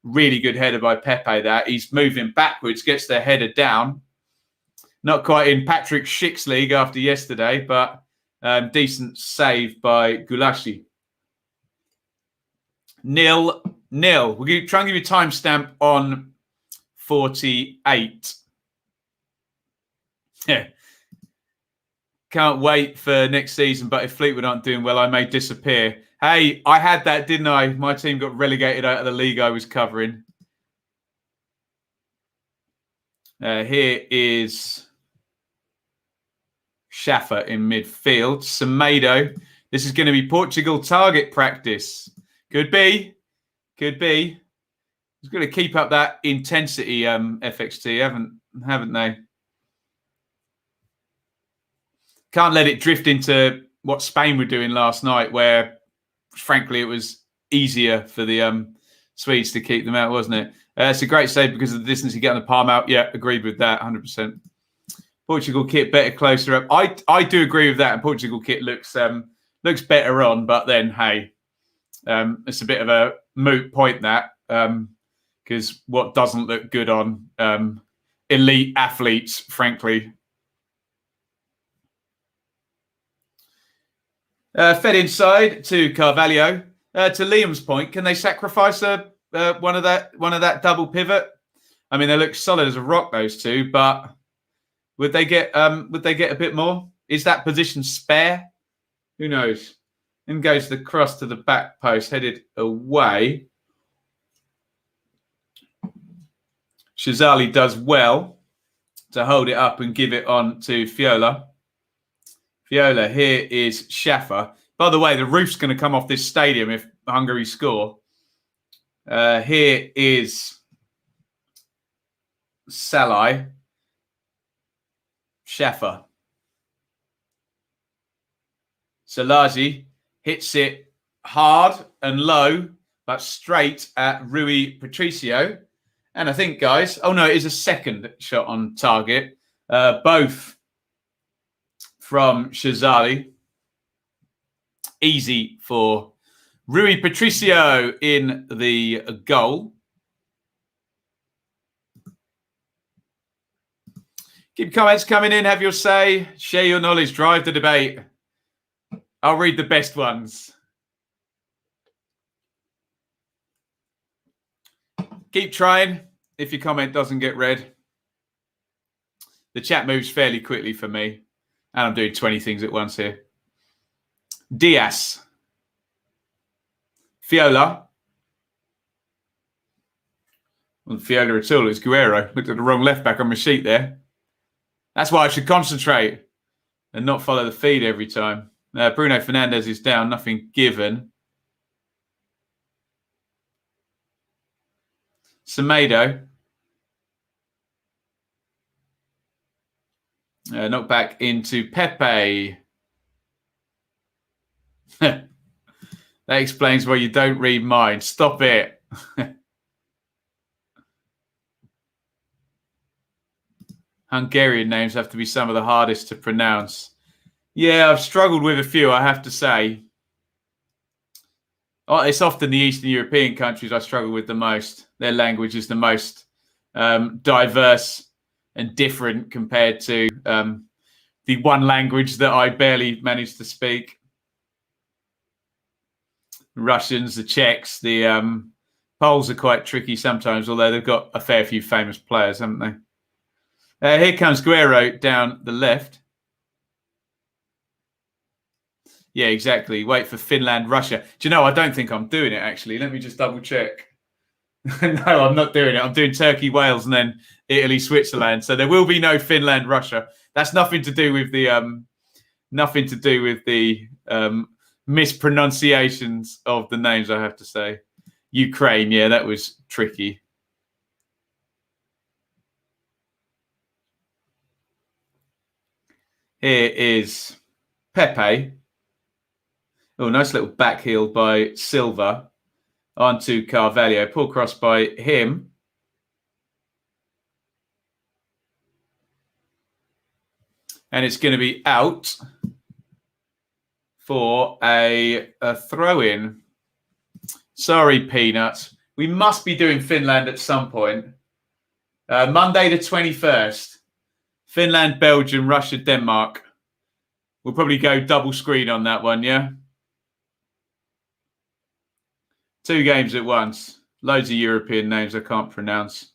A: Really good header by Pepe. That he's moving backwards, gets their header down. Not quite in Patrick Schick's league after yesterday, but decent save by Gulassi. 0-0. We'll try and give you a timestamp on 48. Yeah. Can't wait for next season, but if Fleetwood aren't doing well, I may disappear. Hey, I had that, didn't I? My team got relegated out of the league I was covering. Here is Schaffer in midfield. Semedo. This is going to be Portugal target practice. Could be. Could be. He's going to keep up that intensity, FXT, haven't they? Can't let it drift into what Spain were doing last night, where, frankly, it was easier for the Swedes to keep them out, wasn't it? It's a great save because of the distance you get on the palm out. Yeah, agreed with that, 100%. Portugal kit better closer up. I do agree with that. And Portugal kit looks better on, but then hey, it's a bit of a moot point that because what doesn't look good on elite athletes, frankly. Fed inside to Carvalho. To Liam's point, can they sacrifice one of that double pivot? I mean, they look solid as a rock, those two, but would they get a bit more? Is that position spare? Who knows? In goes the cross to the back post, headed away. Shazali does well to hold it up and give it on to Fiola. Fiola, here is Schaffer. By the way, the roof's going to come off this stadium if Hungary score. Here is Salai. Schaffer. Salazi hits it hard and low, but straight at Rui Patricio. And I think, guys, oh no, it is a second shot on target. Both from Shazali. Easy for Rui Patricio in the goal. Keep comments coming in. Have your say. Share your knowledge. Drive the debate. I'll read the best ones. Keep trying if your comment doesn't get read. The chat moves fairly quickly for me. And I'm doing 20 things at once here. Diaz. Fiola. Well, Fiola at all. It's Guerrero. Looked at the wrong left back on my sheet there. That's why I should concentrate and not follow the feed every time. Bruno Fernandes is down. Nothing given. Semedo. Knocked back into Pepe. That explains why you don't read mine. Stop it. Hungarian names have to be some of the hardest to pronounce. Yeah, I've struggled with a few, I have to say. It's often the Eastern European countries I struggle with the most. Their language is the most diverse and different compared to the one language that I barely manage to speak. Russians, the Czechs, the Poles are quite tricky sometimes, although they've got a fair few famous players, haven't they? Here comes Guerrero down the left. Yeah, exactly. Wait for Finland, Russia. Do you know, I don't think I'm doing it, actually. Let me just double check. No, I'm not doing it. I'm doing Turkey, Wales, and then Italy, Switzerland. So there will be no Finland, Russia. That's nothing to do with the mispronunciations of the names, I have to say. Ukraine, yeah, that was tricky. Here is Pepe. Oh, nice little back heel by Silva. Onto Carvalho. Pull cross by him. And it's going to be out for a throw-in. Sorry, Peanuts. We must be doing Finland at some point. Monday the 21st. Finland, Belgium, Russia, Denmark. We'll probably go double screen on that one, yeah? 2 games at once. Loads of European names I can't pronounce.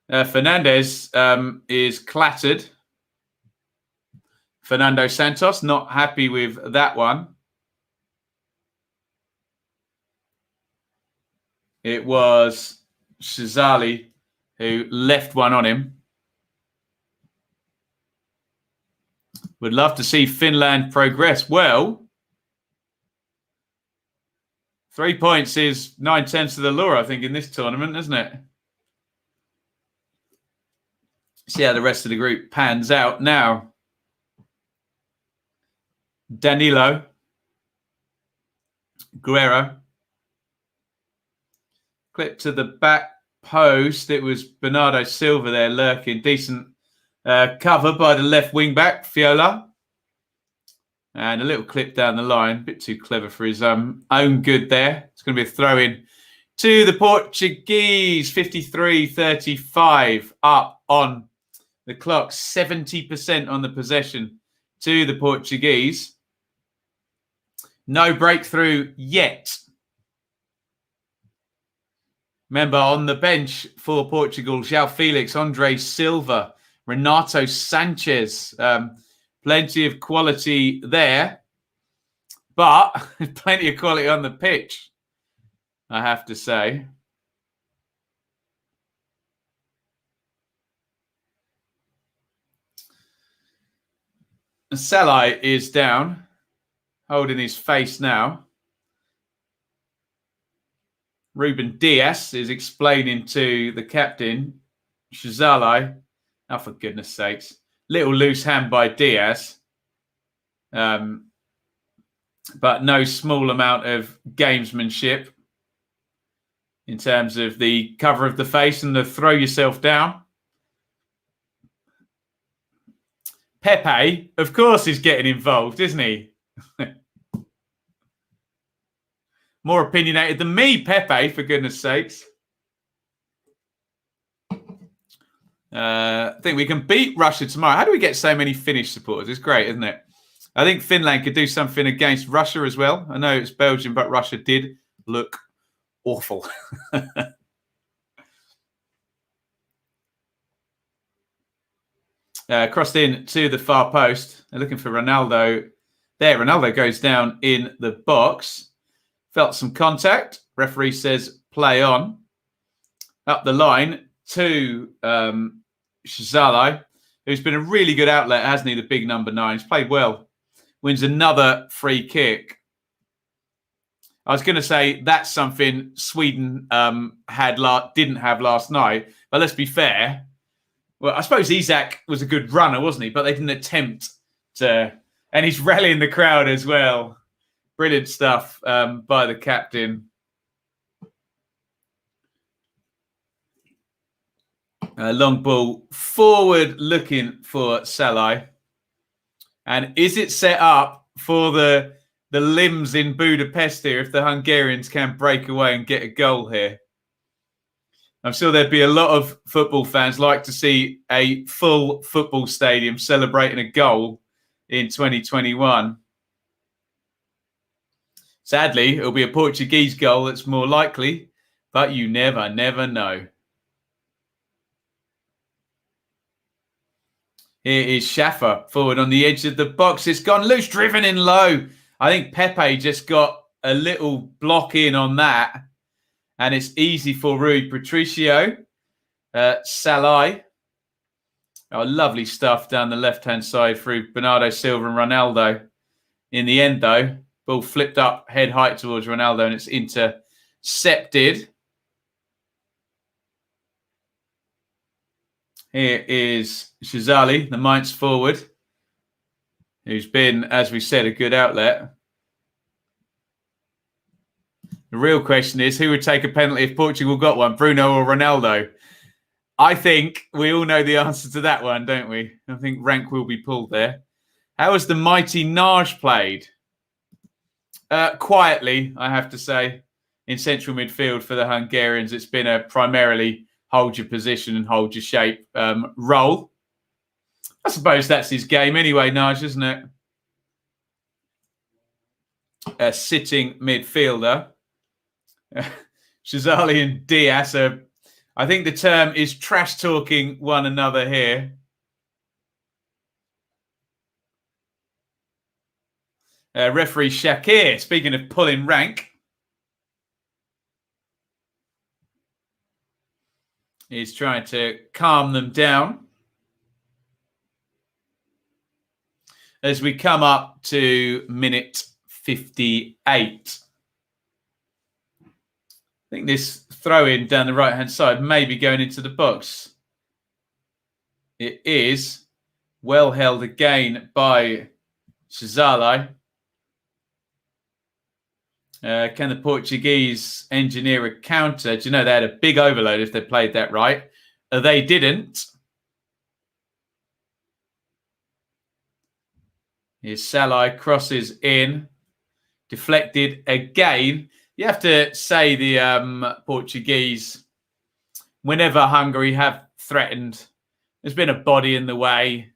A: Fernandes is clattered. Fernando Santos, not happy with that one. It was Shazali who left one on him. Would love to see Finland progress. Well, 3 points is 9/10 of the law, I think, in this tournament, isn't it? See how the rest of the group pans out now. Danilo. Guerrero. Clip to the back post. It was Bernardo Silva there lurking. Decent cover by the left wing back, Fiola. And a little clip down the line. A bit too clever for his own good there. It's going to be a throw-in to the Portuguese. 53-35 up on the clock. 70% on the possession to the Portuguese. No breakthrough yet. Remember, on the bench for Portugal, João Felix, Andre Silva, Renato Sanchez. Plenty of quality there, but plenty of quality on the pitch, I have to say. Salai is down, holding his face now. Ruben Diaz is explaining to the captain, Shazali. Oh, for goodness sakes. Little loose hand by Diaz. But no small amount of gamesmanship in terms of the cover of the face and the throw yourself down. Pepe, of course, is getting involved, isn't he? More opinionated than me, Pepe, for goodness sakes. I think we can beat Russia tomorrow. How do we get so many Finnish supporters? It's great, isn't it? I think Finland could do something against Russia as well. I know it's Belgium, but Russia did look awful. Crossed in to the far post. They're looking for Ronaldo. There, Ronaldo goes down in the box. Felt some contact. Referee says play on. Up the line to Shazali, who's been a really good outlet, hasn't he? The big number 9. He's played well. Wins another free kick. I was going to say that's something Sweden didn't have last night. But let's be fair. Well, I suppose Isak was a good runner, wasn't he? But they didn't attempt to. And he's rallying the crowd as well. Brilliant stuff by the captain. Long ball forward looking for Salai. And is it set up for the limbs in Budapest here if the Hungarians can break away and get a goal here? I'm sure there'd be a lot of football fans like to see a full football stadium celebrating a goal in 2021. Sadly, it'll be a Portuguese goal that's more likely, but you never know. Here is Schaffer forward on the edge of the box. It's gone loose, driven in low. I think Pepe just got a little block in on that. And it's easy for Rui Patricio. Salai. Oh, lovely stuff down the left-hand side through Bernardo Silva and Ronaldo. In the end, though, ball flipped up head height towards Ronaldo and it's intercepted. Here is Shazali, the Mainz forward, who's been, as we said, a good outlet. The real question is, who would take a penalty if Portugal got one, Bruno or Ronaldo? I think we all know the answer to that one, don't we? I think rank will be pulled there. How has the mighty Naj played? Quietly, I have to say, in central midfield for the Hungarians. It's been a primarily hold your position and hold your shape role. I suppose that's his game anyway, Naj, isn't it? A sitting midfielder. Shazali and Diaz are, I think the term is trash talking one another here. Referee Shakir, speaking of pulling rank, is trying to calm them down. As we come up to minute 58. I think this throw-in down the right-hand side may be going into the box. It is well held again by Shazali. Can the Portuguese engineer a counter? Do you know they had a big overload if they played that right? They didn't. Here's Salai, crosses in. Deflected again. You have to say the Portuguese, whenever Hungary have threatened, there's been a body in the way.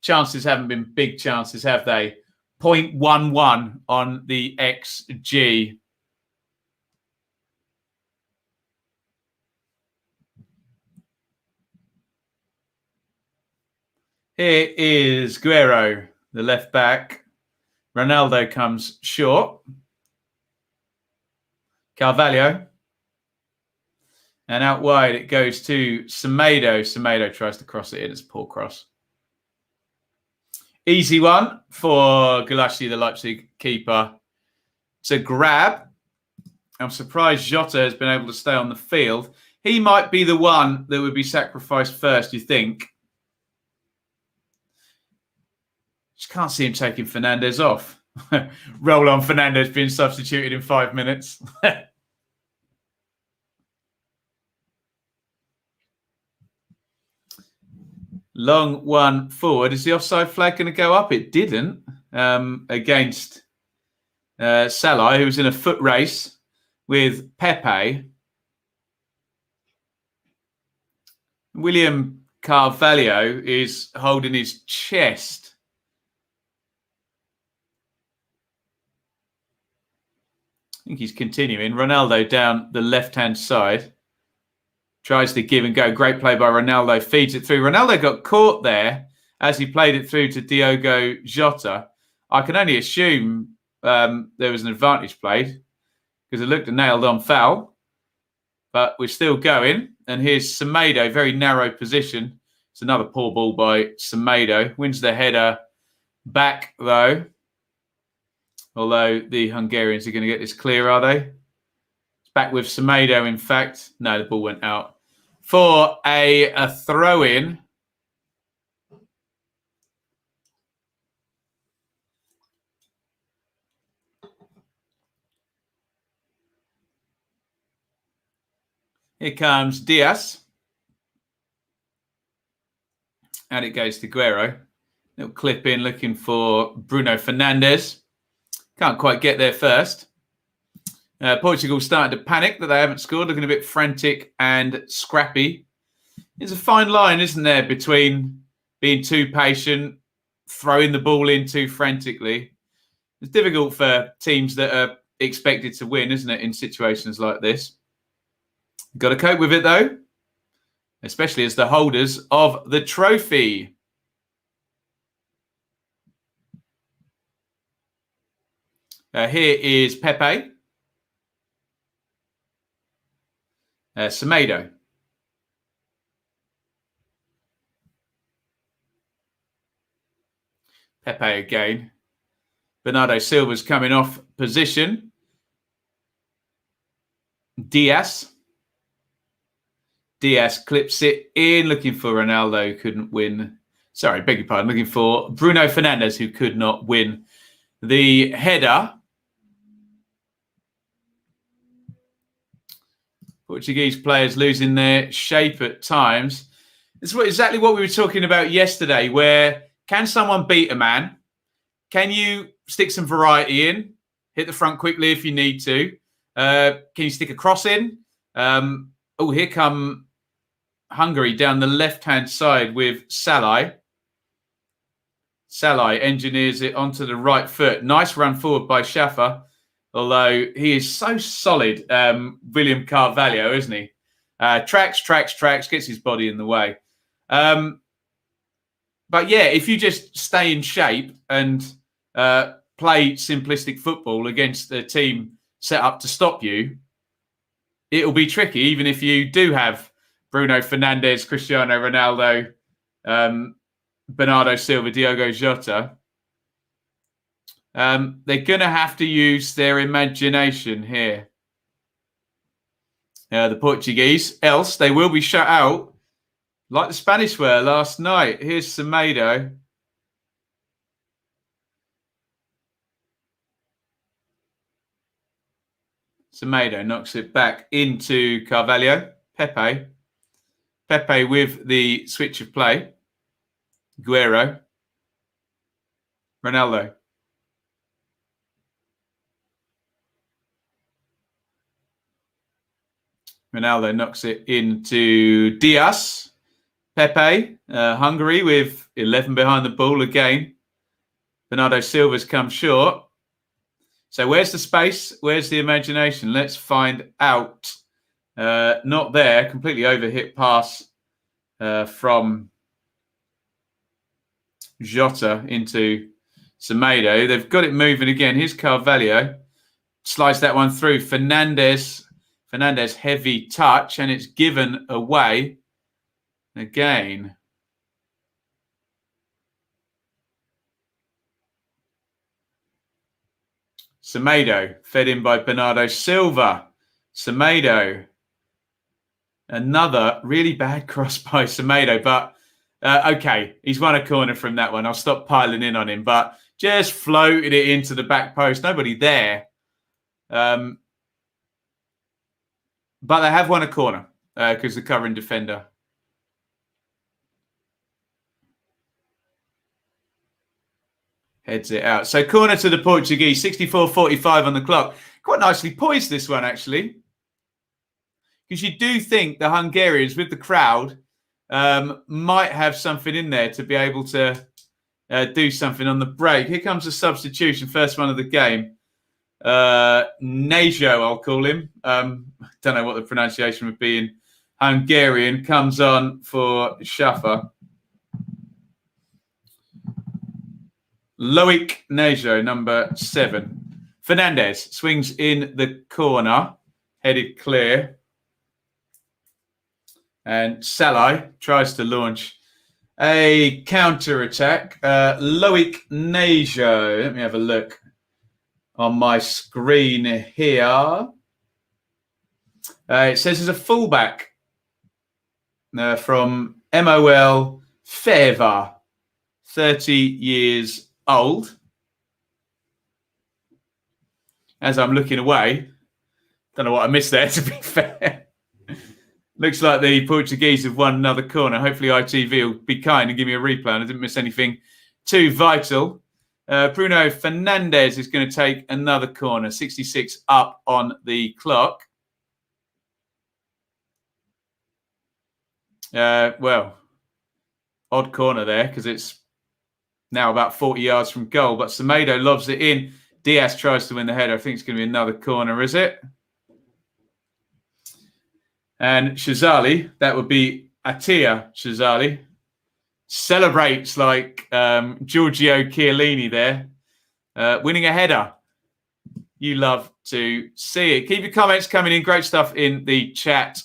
A: Chances haven't been big chances, have they? 0.11 on the XG. Here is Guerrero, the left back. Ronaldo comes short. Carvalho. And out wide it goes to Semedo. Semedo tries to cross it in. It's a poor cross. Easy one for Gulashi, the Leipzig keeper, to grab. I'm surprised Jota has been able to stay on the field. He might be the one that would be sacrificed first, you think? Just can't see him taking Fernandez off. Roll on Fernandez being substituted in 5 minutes. Long one forward. Is the offside flag going to go up? It didn't against Salai, who was in a foot race with Pepe. William Carvalho is holding his chest. I think he's continuing. Ronaldo down the left-hand side. Tries to give and go. Great play by Ronaldo. Feeds it through. Ronaldo got caught there as he played it through to Diogo Jota. I can only assume there was an advantage played because it looked a nailed-on foul. But we're still going. And here's Semedo, very narrow position. It's another poor ball by Semedo. Wins the header back, though. Although the Hungarians are going to get this clear, are they? It's back with Semedo, in fact. No, the ball went out. For a throw-in. Here comes Diaz. And it goes to Guerrero. Little clip in looking for Bruno Fernandes. Can't quite get there first. Portugal starting to panic that they haven't scored, looking a bit frantic and scrappy. There's a fine line, isn't there, between being too patient, throwing the ball in too frantically. It's difficult for teams that are expected to win, isn't it, in situations like this? Got to cope with it, though, especially as the holders of the trophy. Here is Pepe. Semedo. Pepe again. Bernardo Silva's coming off position. Diaz. Diaz clips it in, looking for Ronaldo, couldn't win. Sorry, beg your pardon. Looking for Bruno Fernandes, who could not win the header. Portuguese players losing their shape at times. This is exactly what we were talking about yesterday, where can someone beat a man? Can you stick some variety in? Hit the front quickly if you need to. Can you stick a cross in? Oh, here come Hungary down the left-hand side with Salai. Salai engineers it onto the right foot. Nice run forward by Schaffer. Although he is so solid, William Carvalho, isn't he? Tracks, gets his body in the way. But yeah, if you just stay in shape and play simplistic football against a team set up to stop you, it'll be tricky, even if you do have Bruno Fernandes, Cristiano Ronaldo, Bernardo Silva, Diogo Jota. They're going to have to use their imagination here. The Portuguese, else they will be shut out like the Spanish were last night. Here's Semedo. Semedo knocks it back into Carvalho. Pepe. Pepe with the switch of play. Guerrero. Ronaldo. Ronaldo knocks it into Diaz. Pepe, Hungary with 11 behind the ball again. Bernardo Silva's come short. So where's the space? Where's the imagination? Let's find out. Not there. Completely overhit pass from Jota into Semedo. They've got it moving again. Here's Carvalho. Slides that one through. Fernandes heavy touch, and it's given away again. Semedo, fed in by Bernardo Silva. Semedo. Another really bad cross by Semedo, but okay, he's won a corner from that one. I'll stop piling in on him, but just floated it into the back post. Nobody there. But they have won a corner because the covering defender. Heads it out. So corner to the Portuguese, 64:45 on the clock. Quite nicely poised, this one, actually. Because you do think the Hungarians, with the crowd, might have something in there to be able to do something on the break. Here comes a substitution, first one of the game. Nejo, I'll call him. Don't know what the pronunciation would be in Hungarian. Comes on for Shaffer. Loic Nejo, number 7. Fernandez swings in the corner, headed clear. And Salai tries to launch a counter-attack. Loic Nejo, let me have a look on my screen here. It says he's a fullback from MOL Feva, 30 years old. As I'm looking away, don't know what I missed there, to be fair. Looks like the Portuguese have won another corner. Hopefully ITV will be kind and give me a replay. I didn't miss anything too vital. Bruno Fernandes is going to take another corner. 66 up on the clock. Well, odd corner there because it's now about 40 yards from goal. But Semedo lobs it in. Diaz tries to win the header. I think it's going to be another corner, is it? And Shazali, that would be Attia Shazali, celebrates like Giorgio Chiellini there, winning a header. You love to see it. Keep your comments coming in. Great stuff in the chat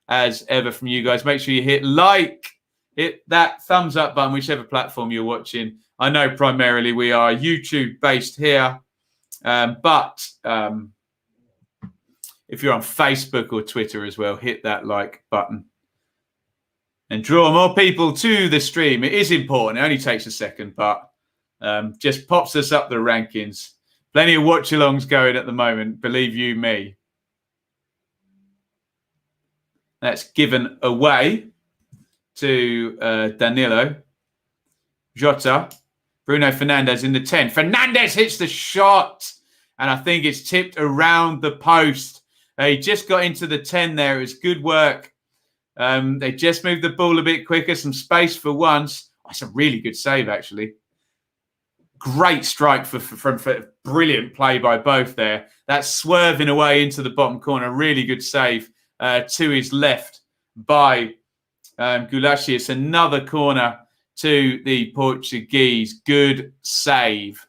A: as ever from you guys. Make sure you hit like, hit that thumbs up button, whichever platform you're watching. I know primarily we are YouTube based here, but if you're on Facebook or Twitter as well, hit that like button and draw more people to the stream. It is important. It only takes a second, but just pops us up the rankings. Plenty of watch-alongs going at the moment, believe you me. That's given away to Danilo. Jota. Bruno Fernandes in the 10. Fernandes hits the shot, and I think it's tipped around the post. He just got into the 10 there. It was good work. They just moved the ball a bit quicker. Some space for once. That's a really good save, actually. Great strike from brilliant play by both there. That's swerving away into the bottom corner. Really good save to his left by Gulashi. It's another corner to the Portuguese. Good save.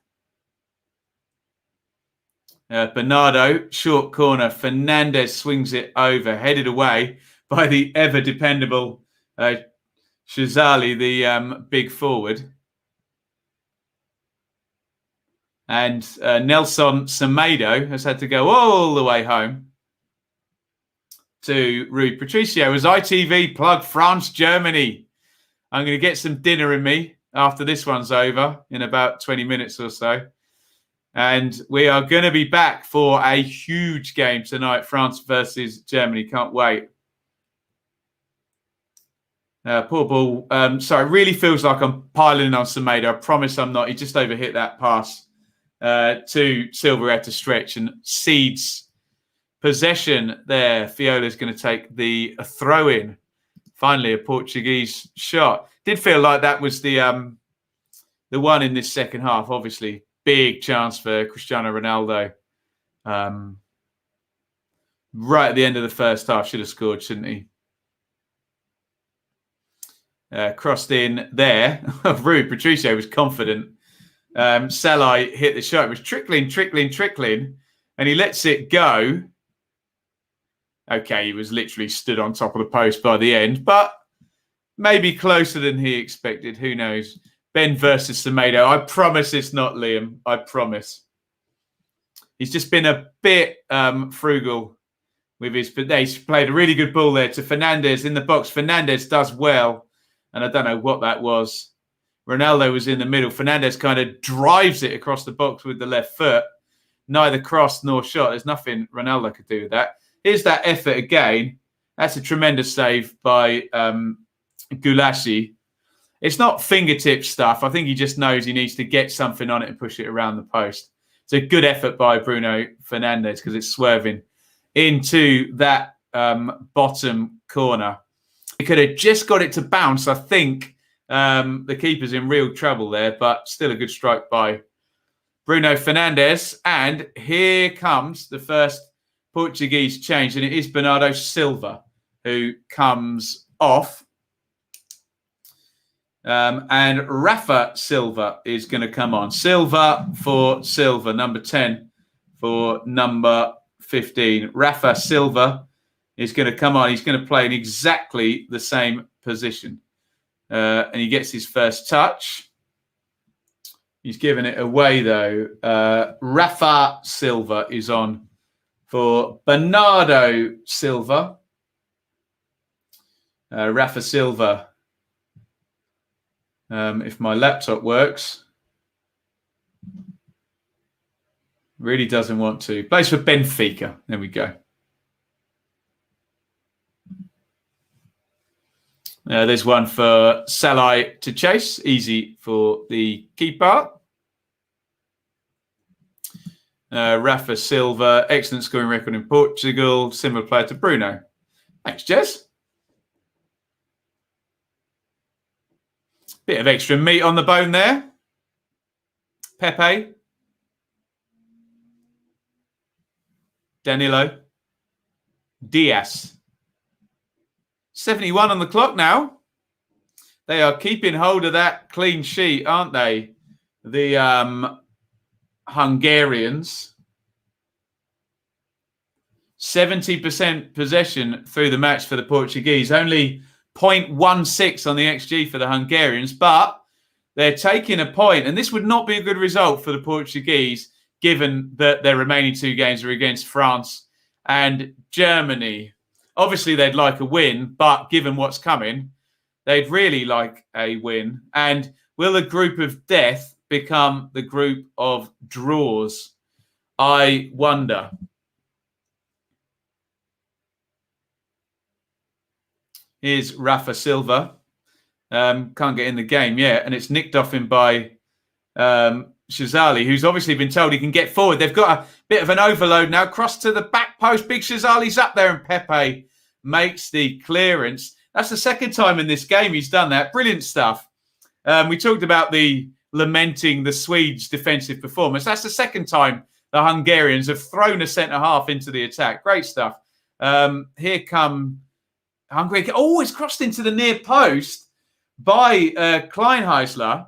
A: Bernardo, short corner. Fernandes swings it over, headed away by the ever-dependable Shazali, the big forward. And Nelson Semedo has had to go all the way home to Rui Patricio as ITV plug France, Germany. I'm going to get some dinner in me after this one's over in about 20 minutes or so. And we are going to be back for a huge game tonight, France versus Germany. Can't wait. Poor ball. Sorry, it really feels like I'm piling on Semedo. I promise I'm not. He just overhit that pass to Silverhead to stretch and cedes possession there. Fiola's going to take the throw-in. Finally, a Portuguese shot. Did feel like that was the one in this second half, obviously. Big chance for Cristiano Ronaldo. Right at the end of the first half, should have scored, shouldn't he? Crossed in there. Rui Patricio was confident. Salai hit the shot. It was trickling, and he lets it go. Okay, he was literally stood on top of the post by the end, but maybe closer than he expected. Who knows? Ben versus Semedo. I promise it's not Liam. I promise. He's just been a bit frugal with his... But he's played a really good ball there to Fernandes in the box. Fernandes does well, and I don't know what that was. Ronaldo was in the middle. Fernandes kind of drives it across the box with the left foot. Neither cross nor shot. There's nothing Ronaldo could do with that. Here's that effort again. That's a tremendous save by Gulashi. It's not fingertip stuff. I think he just knows he needs to get something on it and push it around the post. It's a good effort by Bruno Fernandes because it's swerving into that bottom corner. He could have just got it to bounce. I think the keeper's in real trouble there, but still a good strike by Bruno Fernandes. And here comes the first Portuguese change, and it is Bernardo Silva who comes off. And Rafa Silva is going to come on. Silva for Silva, number 10 for number 15. Rafa Silva is going to come on. He's going to play in exactly the same position. And he gets his first touch. He's given it away, though. Rafa Silva is on for Bernardo Silva. Rafa Silva. If my laptop works. Really doesn't want to. Plays for Benfica. There we go. There's one for Salai to chase. Easy for the keeper. Rafa Silva, excellent scoring record in Portugal. Similar player to Bruno. Thanks, Jez. Bit of extra meat on the bone there. Pepe. Danilo. Diaz. 71 on the clock now. They are keeping hold of that clean sheet, aren't they? The Hungarians. 70% possession through the match for the Portuguese. Only 0.16 on the XG for the Hungarians, but they're taking a point, and this would not be a good result for the Portuguese, given that their remaining two games are against France and Germany. Obviously, they'd like a win, but given what's coming, they'd really like a win. And will the group of death become the group of draws? I wonder. Here's Rafa Silva. Can't get in the game yet. And it's nicked off him by Shazali, who's obviously been told he can get forward. They've got a bit of an overload now. Cross to the back post. Big Shazali's up there and Pepe makes the clearance. That's the second time in this game he's done that. Brilliant stuff. We talked about lamenting the Swedes' defensive performance. That's the second time the Hungarians have thrown a centre-half into the attack. Great stuff. Here come Hungary. Oh, it's crossed into the near post by Kleinheisler.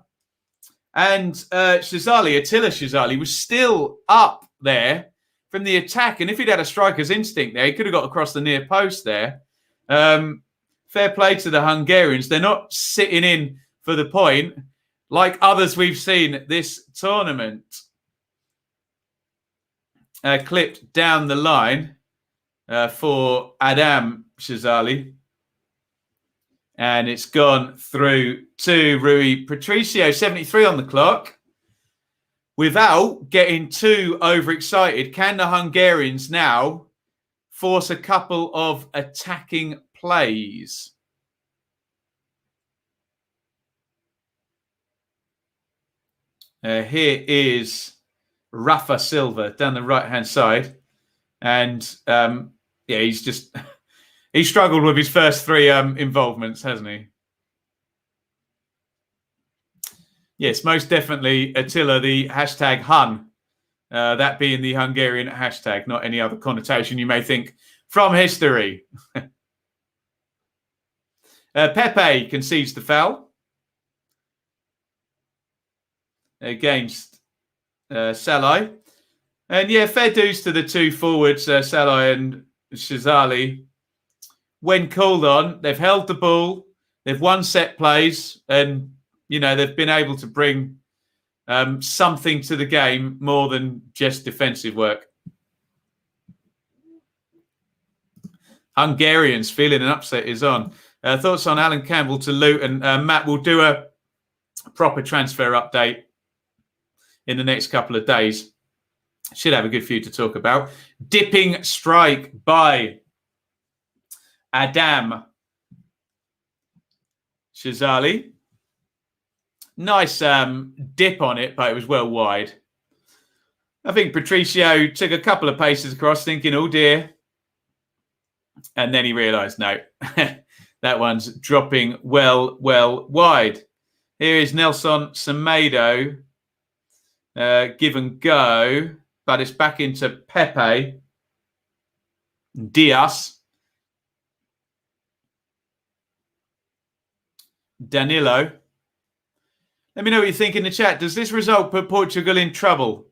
A: And Attila Shazali was still up there from the attack. And if he'd had a striker's instinct there, he could have got across the near post there. Fair play to the Hungarians. They're not sitting in for the point like others we've seen this tournament. Clipped down the line for Adam Shazali. And it's gone through to Rui Patricio, 73 on the clock. Without getting too overexcited, can the Hungarians now force a couple of attacking plays? Here is Rafa Silva down the right-hand side. And, he's just... He struggled with his first three involvements, hasn't he? Yes, most definitely, Attila, the hashtag Hun. That being the Hungarian hashtag, not any other connotation you may think from history. Pepe concedes the foul against Salai. And fair dues to the two forwards, Salai and Shazali. When called on, they've held the ball, they've won set plays, and, they've been able to bring something to the game more than just defensive work. Hungarians feeling an upset is on. Thoughts on Alan Campbell to Luton? Matt will do a proper transfer update in the next couple of days. Should have a good few to talk about. Dipping strike by Adam Shazali. Nice dip on it, but it was well wide. I think Patricio took a couple of paces across thinking, oh dear. And then he realised, no, That one's dropping well wide. Here is Nelson Semedo. Give and go, but it's back into Pepe. Diaz. Danilo. Let me know what you think in the chat. Does this result put Portugal in trouble?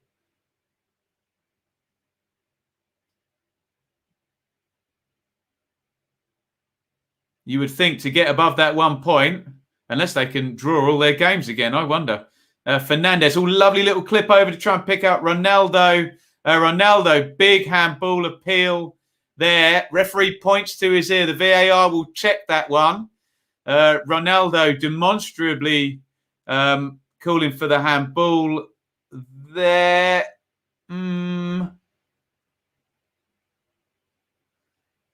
A: You would think to get above that 1 point, unless they can draw all their games again, I wonder. Fernandez, lovely little clip over to try and pick up Ronaldo. Ronaldo, big handball appeal there. Referee points to his ear. The VAR will check that one. Ronaldo demonstrably calling for the handball there.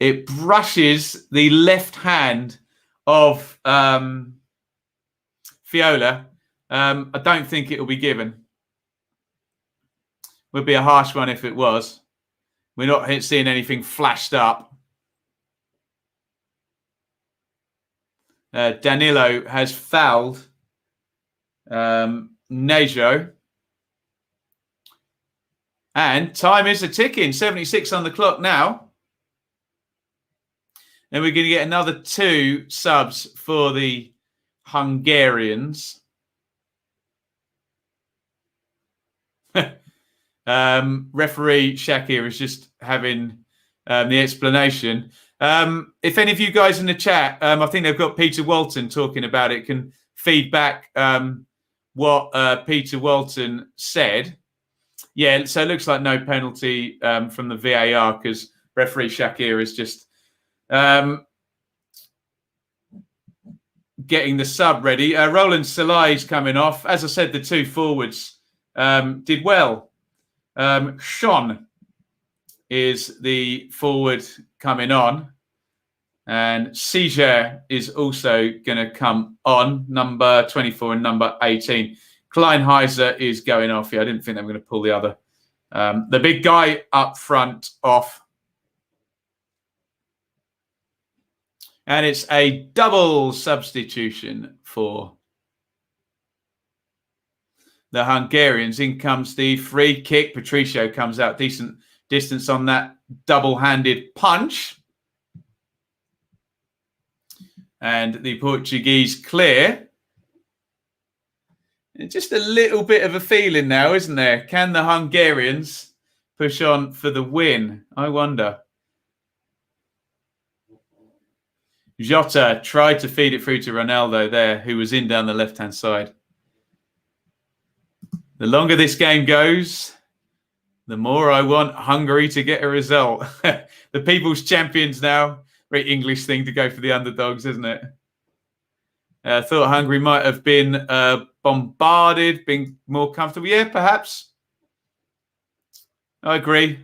A: It brushes the left hand of Fiola. I don't think it will be given. Would be a harsh one if it was. We're not seeing anything flashed up. Danilo has fouled Nejo. And time is ticking. 76 on the clock now. And we're going to get another 2 subs for the Hungarians. Referee Shakir is just having the explanation. If any of you guys in the chat, I think they've got Peter Walton talking about it, can feed back what Peter Walton said. Yeah, so it looks like no penalty from the VAR because referee Shakir is just getting the sub ready. Roland Salai is coming off. As I said, the 2 forwards did well. Sean is the forward coming on. And Seger is also going to come on, number 24 and number 18. Kleinheiser is going off here. I didn't think they were going to pull the other. The big guy up front off. And it's a double substitution for the Hungarians. In comes the free kick. Patricio comes out decent distance on that double-handed punch. And the Portuguese clear. Just a little bit of a feeling now, isn't there? Can the Hungarians push on for the win? I wonder. Jota tried to feed it through to Ronaldo there, who was in down the left-hand side. The longer this game goes, the more I want Hungary to get a result. The people's champions now. Very English thing to go for the underdogs, isn't it? I thought Hungary might have been bombarded, been more comfortable. Yeah, perhaps. I agree.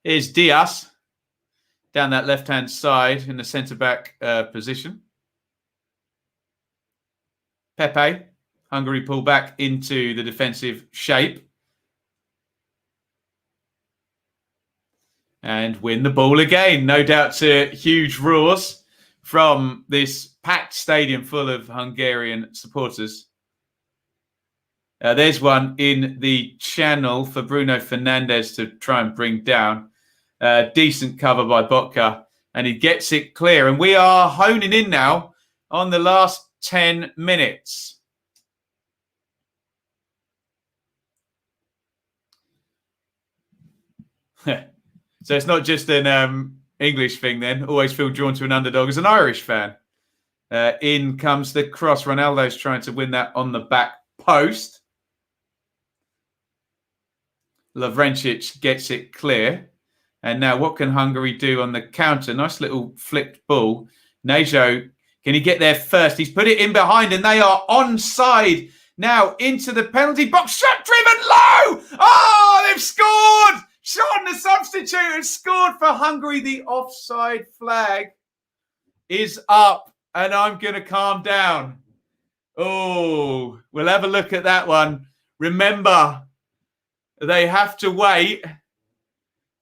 A: Here's Diaz down that left-hand side in the centre-back position. Pepe, Hungary pull back into the defensive shape. And win the ball again. No doubt to huge roars from this packed stadium full of Hungarian supporters. There's one in the channel for Bruno Fernandes to try and bring down. Decent cover by Botka. And he gets it clear. And we are honing in now on the last 10 minutes. So it's not just an English thing then. Always feel drawn to an underdog as an Irish fan. In comes the cross. Ronaldo's trying to win that on the back post. Lovrencic gets it clear. And now what can Hungary do on the counter? Nice little flicked ball. Nejo, can he get there first? He's put it in behind and they are onside. Now into the penalty box. Shot driven low. Oh, they've scored. Sean, the substitute, has scored for Hungary. The offside flag is up, and I'm going to calm down. Oh, we'll have a look at that one. Remember, they have to wait.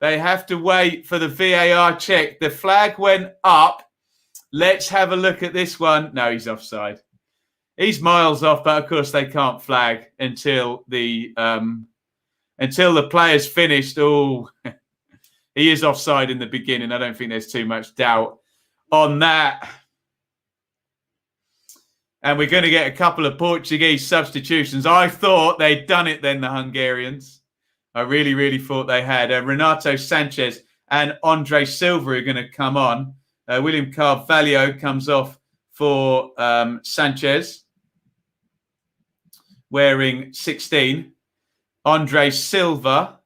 A: They have to wait for the VAR check. The flag went up, Let's have a look at this one. No, he's offside. He's miles off, but of course they can't flag until the player's finished. Oh, he is offside in the beginning. I don't think there's too much doubt on that. And we're going to get a couple of Portuguese substitutions. I thought they'd done it then, the Hungarians. I really, really thought they had. Renato Sanchez and Andre Silva are going to come on. William Carvalho comes off for Sanchez, wearing 16. Andre Silva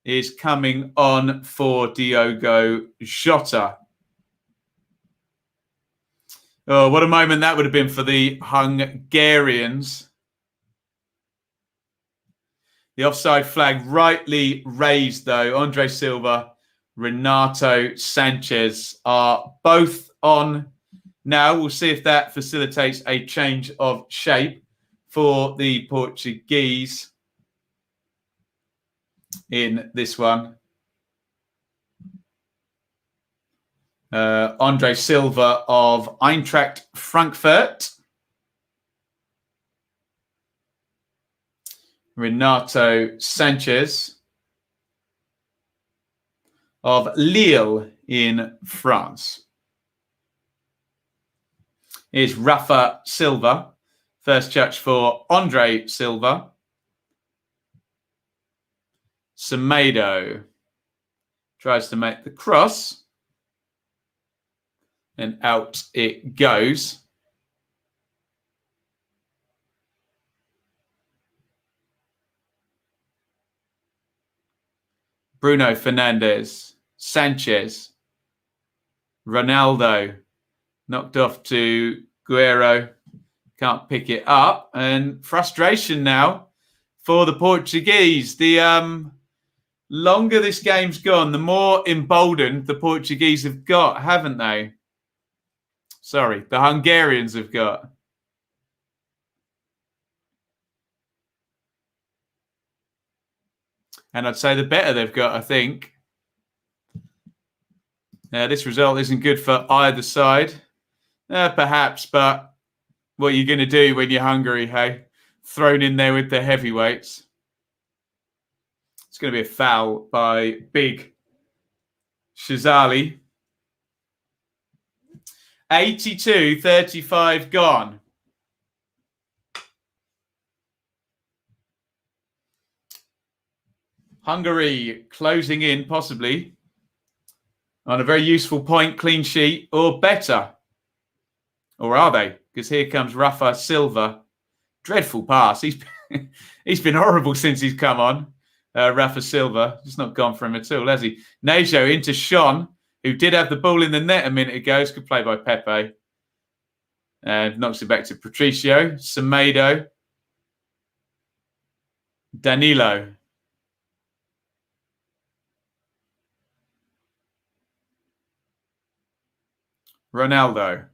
A: is coming on for Diogo Jota. Oh, what a moment that would have been for the Hungarians. The offside flag rightly raised, though. Andre Silva, Renato Sanchez are both on now. We'll see if that facilitates a change of shape for the Portuguese in this one. Andre Silva of Eintracht Frankfurt. Renato Sanchez of Lille in France. Here's Rafa Silva. First touch for Andre Silva. Semedo tries to make the cross. And out it goes. Bruno Fernandes, Sanchez, Ronaldo, knocked off to Guerrero, can't pick it up, and frustration now for the Portuguese. The longer this game's gone, the more emboldened the Portuguese have got, haven't they? Sorry, the Hungarians have got. And I'd say the better they've got, I think. This result isn't good for either side. Perhaps, but what are you going to do when you're Hungary, hey? Thrown in there with the heavyweights. It's going to be a foul by Big Shazali. 82-35 gone. Hungary closing in, possibly, on a very useful point, clean sheet, or better. Or are they? Because here comes Rafa Silva. Dreadful pass. He's been horrible since he's come on. Rafa Silva. It's not gone for him at all, has he? Nejo into Sean, who did have the ball in the net a minute ago. It's good play by Pepe. And knocks it back to Patricio. Semedo. Danilo. Ronaldo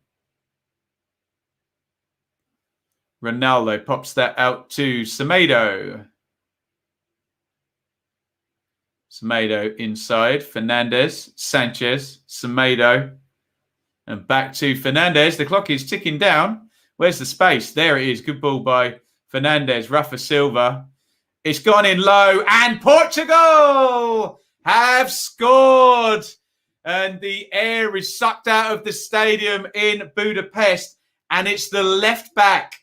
A: pops that out to Semedo. Semedo inside. Fernandes, Sanchez, Semedo. And back to Fernandes. The clock is ticking down. Where's the space? There it is. Good ball by Fernandes. Rafa Silva. It's gone in low. And Portugal have scored. And the air is sucked out of the stadium in Budapest. And it's the left back.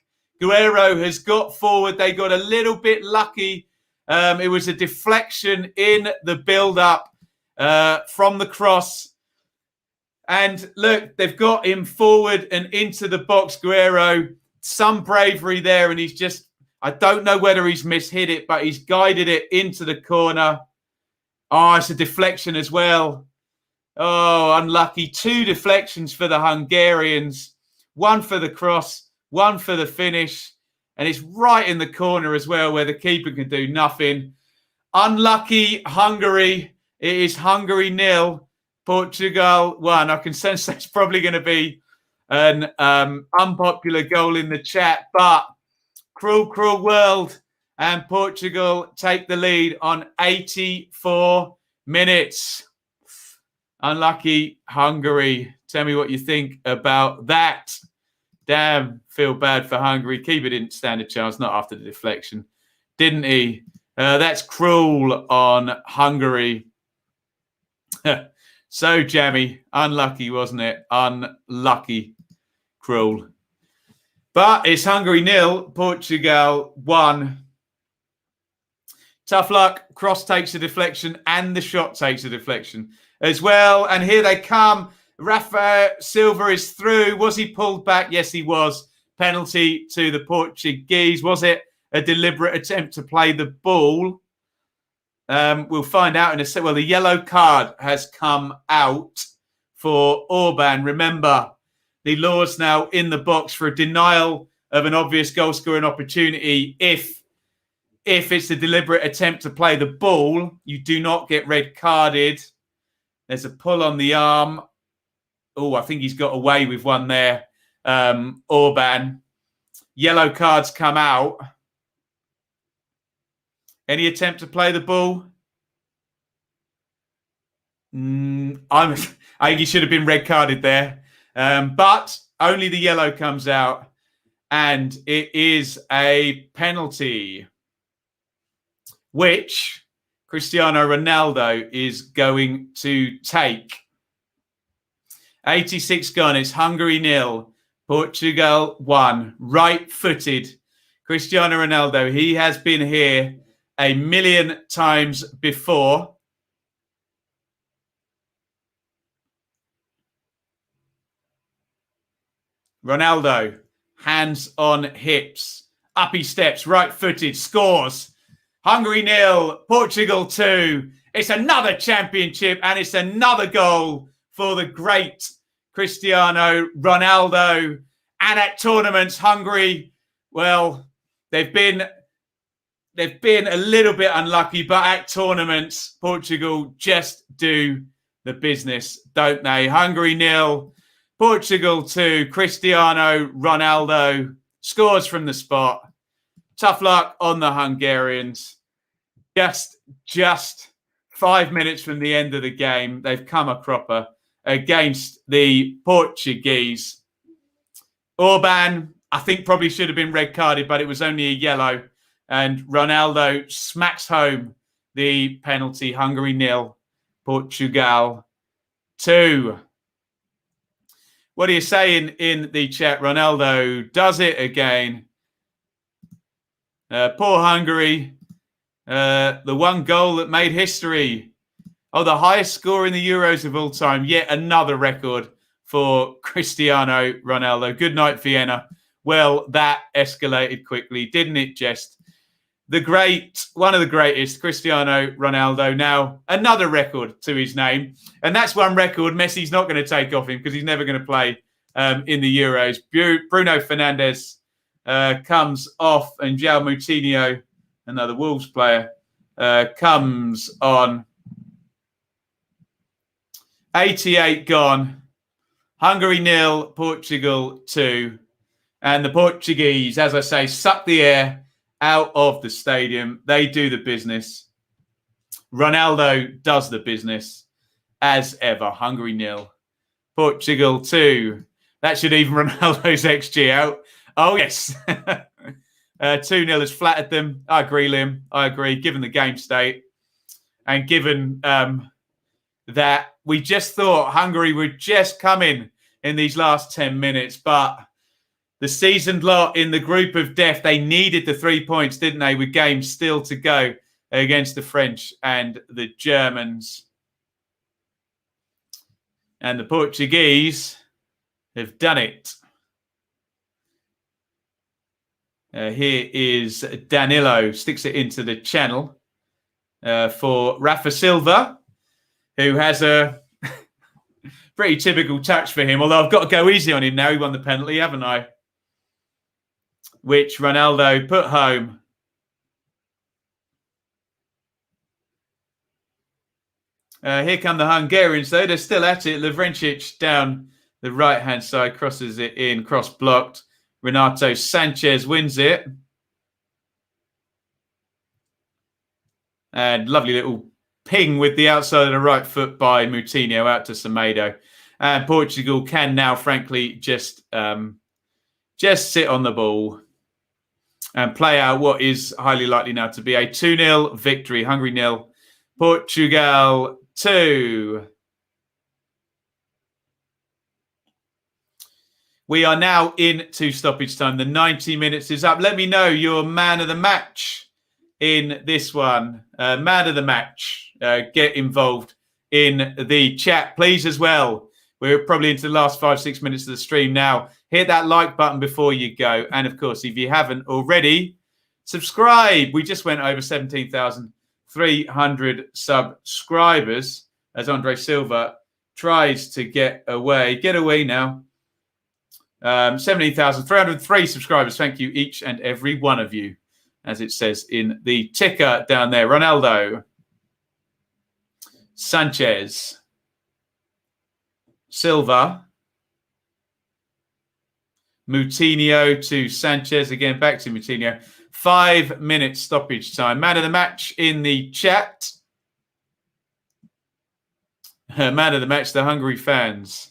A: Guerrero has got forward. They got a little bit lucky. It was a deflection in the build-up from the cross. And look, they've got him forward and into the box, Guerrero. Some bravery there. And he's just, I don't know whether he's mishit it, but he's guided it into the corner. Oh, it's a deflection as well. Oh, unlucky. 2 deflections for the Hungarians. 1 for the cross, 1 for the finish. And it's right in the corner as well where the keeper can do nothing. Unlucky Hungary. It is Hungary 0, Portugal 1. I can sense that's probably going to be an unpopular goal in the chat. But cruel, cruel world. And Portugal take the lead on 84 minutes. Unlucky Hungary. Tell me what you think about that. Damn, feel bad for Hungary. Keeper didn't stand a chance, not after the deflection, didn't he? That's cruel on Hungary. So jammy. Unlucky, wasn't it? Unlucky. Cruel. But it's Hungary 0, Portugal 1. Tough luck. Cross takes a deflection and the shot takes a deflection as well. And here they come. Rafa Silva is through. Was he pulled back? Yes, he was. Penalty to the Portuguese. Was it a deliberate attempt to play the ball? We'll find out in a second. Well, the yellow card has come out for Orban. Remember, the law's now in the box for a denial of an obvious goal-scoring opportunity. If it's a deliberate attempt to play the ball, you do not get red carded. There's a pull on the arm. Oh, I think he's got away with one there. Orban. Yellow cards come out. Any attempt to play the ball? I think he should have been red carded there. But only the yellow comes out. And it is a penalty, which Cristiano Ronaldo is going to take. 86 gone. It's Hungary 0, Portugal 1. Right-footed Cristiano Ronaldo. He has been here a million times before. Ronaldo, hands on hips. Up he steps, right-footed, scores. Hungary 0, Portugal 2. It's another championship and it's another goal for the great Cristiano Ronaldo. And at tournaments, Hungary, well, they've been a little bit unlucky, but at tournaments, Portugal just do the business, don't they? Hungary 0, Portugal 2. Cristiano Ronaldo scores from the spot. Tough luck on the Hungarians. Just 5 minutes from the end of the game, they've come a cropper against the Portuguese. Orban, I think, probably should have been red carded, but it was only a yellow. And Ronaldo smacks home the penalty. Hungary 0, Portugal 2. What are you saying in the chat? Ronaldo does it again. Poor Hungary. The one goal that made history. Oh, the highest score in the Euros of all time. Yet another record for Cristiano Ronaldo. Good night, Vienna. Well, that escalated quickly, didn't it, Just? One of the greatest, Cristiano Ronaldo. Now, another record to his name. And that's one record Messi's not going to take off him because he's never going to play in the Euros. Bruno Fernandes comes off and João Moutinho, another Wolves player, comes on. 88 gone. Hungary 0, Portugal 2. And the Portuguese, as I say, suck the air out of the stadium. They do the business. Ronaldo does the business as ever. Hungary 0, Portugal 2. That should even Ronaldo's XG out. Oh, yes. 2-0 has flattered them. I agree, Liam. I agree, given the game state and given that we just thought Hungary would just come in these last 10 minutes. But the seasoned lot in the group of death, they needed the 3 points, didn't they, with games still to go against the French and the Germans. And the Portuguese have done it. Here is Danilo, sticks it into the channel for Rafa Silva, who has a pretty typical touch for him, although I've got to go easy on him now. He won the penalty, haven't I? Which Ronaldo put home. Here come the Hungarians, though. They're still at it. Lovrencic down the right-hand side, crosses it in, cross-blocked. Renato Sanchez wins it. And lovely little ping with the outside of the right foot by Moutinho out to Semedo. And Portugal can now, frankly, just sit on the ball and play out what is highly likely now to be a 2-0 victory. Hungary 0, Portugal 2. We are now into stoppage time. The 90 minutes is up. Let me know your man of the match in this one. Man of the match. Get involved in the chat, please, as well. We're probably into the last 5-6 minutes of the stream now. Hit that like button before you go. And, of course, if you haven't already, subscribe. We just went over 17,300 subscribers as Andre Silva tries to get away. Get away now. 17,303 subscribers. Thank you, each and every one of you, as it says in the ticker down there. Ronaldo, Sanchez, Silva, Moutinho to Sanchez. Again, back to Moutinho. 5 minutes stoppage time. Man of the match in the chat. Man of the match, the Hungary fans.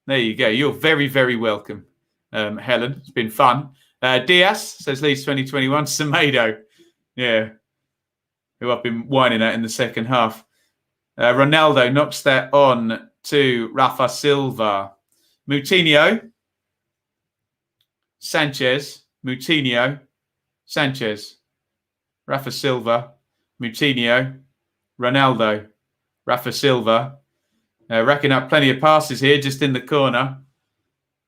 A: There you go. You're very, very welcome, Helen. It's been fun. Diaz says Leeds 2021. Semedo. Yeah. Who I've been whining at in the second half. Ronaldo knocks that on to Rafa Silva. Moutinho. Sanchez. Moutinho. Sanchez. Rafa Silva. Moutinho. Ronaldo. Rafa Silva. Racking up plenty of passes here, just in the corner.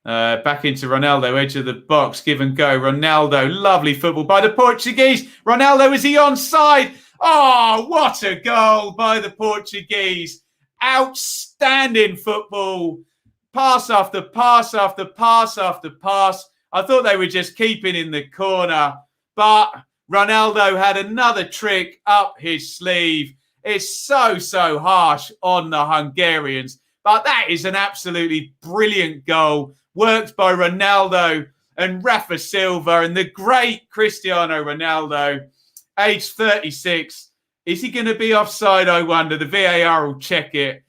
A: Back into Ronaldo, edge of the box, give and go. Ronaldo, lovely football by the Portuguese. Ronaldo, is he onside? Oh, what a goal by the Portuguese. Outstanding football. Pass after pass after pass after pass. I thought they were just keeping in the corner, but Ronaldo had another trick up his sleeve. It's so harsh on the Hungarians, but that is an absolutely brilliant goal, worked by Ronaldo and Rafa Silva and the great Cristiano Ronaldo, age 36. Is he going to be offside, I wonder? The VAR will check it.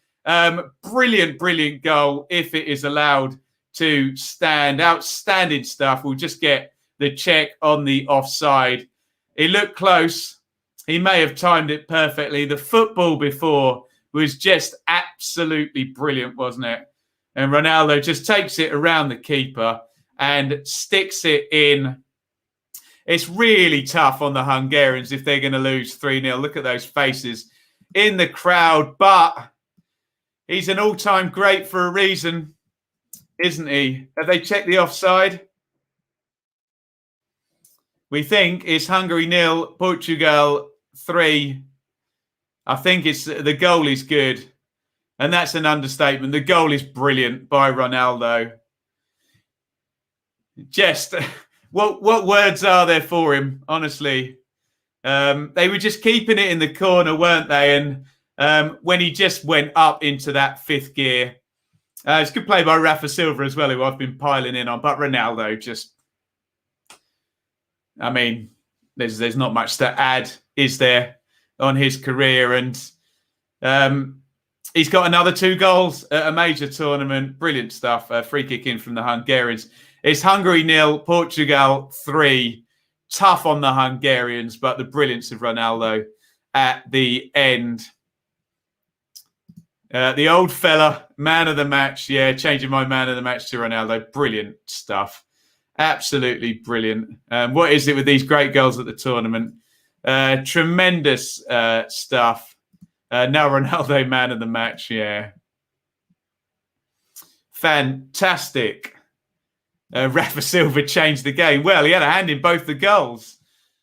A: Brilliant goal if it is allowed to stand. Outstanding stuff. We'll just get the check on the offside. It looked close. He may have timed it perfectly. The football before was just absolutely brilliant, wasn't it? And Ronaldo just takes it around the keeper and sticks it in. It's really tough on the Hungarians if they're going to lose 3-0. Look at those faces in the crowd. But he's an all-time great for a reason, isn't he? Have they checked the offside? We think it's Hungary 0, Portugal 3. I think it's the goal is good. And that's an understatement. The goal is brilliant by Ronaldo. Just what words are there for him, honestly? They were just keeping it in the corner, weren't they? And when he just went up into that fifth gear, it's good play by Rafa Silva as well, who I've been piling in on. But Ronaldo just, I mean, there's not much to add, is there, on his career? And he's got another 2 goals at a major tournament. Brilliant stuff. Free kick in from the Hungarians. It's Hungary 0, Portugal 3. Tough on the Hungarians, but the brilliance of Ronaldo at the end. The old fella, man of the match. Yeah, changing my man of the match to Ronaldo. Brilliant stuff. Absolutely brilliant. What is it with these great goals at the tournament? Tremendous stuff. Now Ronaldo, man of the match. Yeah. Fantastic. Rafa Silva changed the game. Well, he had a hand in both the goals.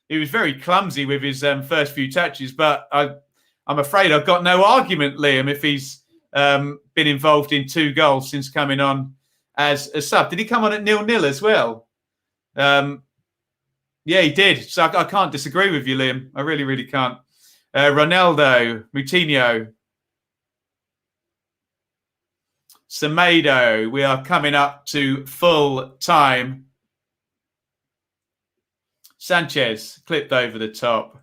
A: He was very clumsy with his first few touches, but I'm afraid I've got no argument, Liam, if he's been involved in 2 goals since coming on as a sub. Did he come on at 0-0 as well? Yeah, he did. So I can't disagree with you, Liam. I really can't. Ronaldo, Moutinho, Semedo. We are coming up to full time. Sanchez clipped over the top.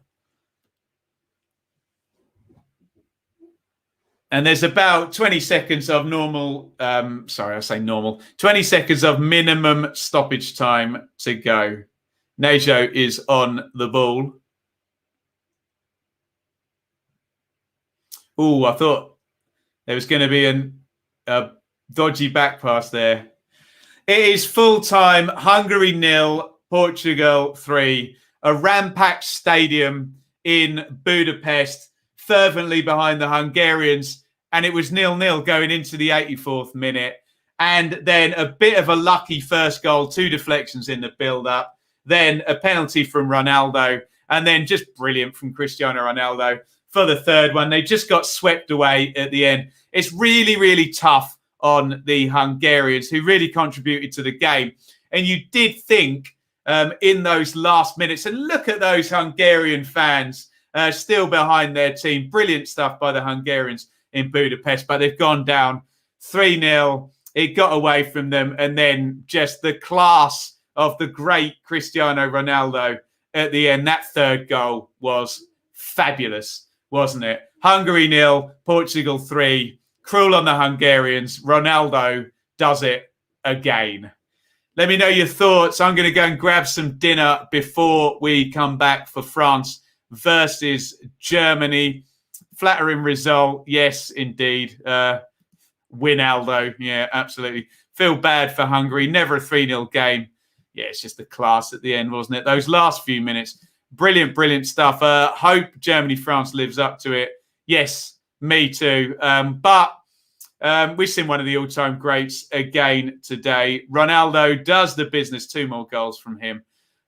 A: And there's about 20 seconds of normal, 20 seconds of minimum stoppage time to go. Nejo is on the ball. Oh, I thought there was going to be a dodgy back pass there. It is full-time, Hungary 0, Portugal 3. A rampacked stadium in Budapest, fervently behind the Hungarians. And it was 0-0 going into the 84th minute. And then a bit of a lucky first goal, 2 deflections in the build-up. Then a penalty from Ronaldo. And then just brilliant from Cristiano Ronaldo for the third one. They just got swept away at the end. It's really, really tough on the Hungarians, who really contributed to the game. And you did think in those last minutes, and look at those Hungarian fans still behind their team. Brilliant stuff by the Hungarians in Budapest, but they've gone down 3-0. It got away from them. And then just the class of the great Cristiano Ronaldo at the end. That third goal was fabulous, wasn't it? Hungary 0, Portugal 3. Cruel on the Hungarians. Ronaldo does it again. Let me know your thoughts. I'm going to go and grab some dinner before we come back for France versus Germany. Flattering result. Yes, indeed. Winaldo. Yeah, absolutely. Feel bad for Hungary. Never a 3-0 game. Yeah, it's just the class at the end, wasn't it? Those last few minutes. Brilliant, brilliant stuff. Hope Germany-France lives up to it. Yes, me too. But we've seen one of the all-time greats again today. Ronaldo does the business. 2 more goals from him.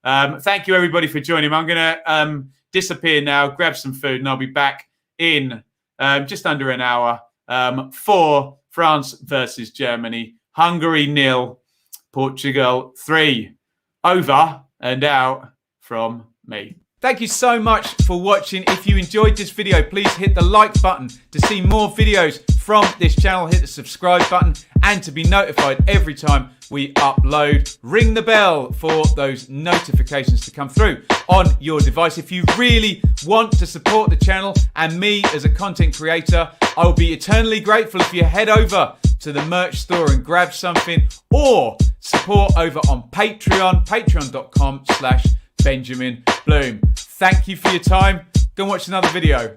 A: Thank you, everybody, for joining me. I'm going to disappear now, grab some food, and I'll be back in just under an hour for France versus Germany. Hungary 0, Portugal 3. Over and out from me. Thank you so much for watching. If you enjoyed this video, please hit the like button to see more videos from this channel. Hit the subscribe button and to be notified every time we upload. Ring the bell for those notifications to come through on your device. If you really want to support the channel and me as a content creator, I will be eternally grateful if you head over to the merch store and grab something, or support over on Patreon, patreon.com/Benjamin Bloom. Thank you for your time. Go and watch another video.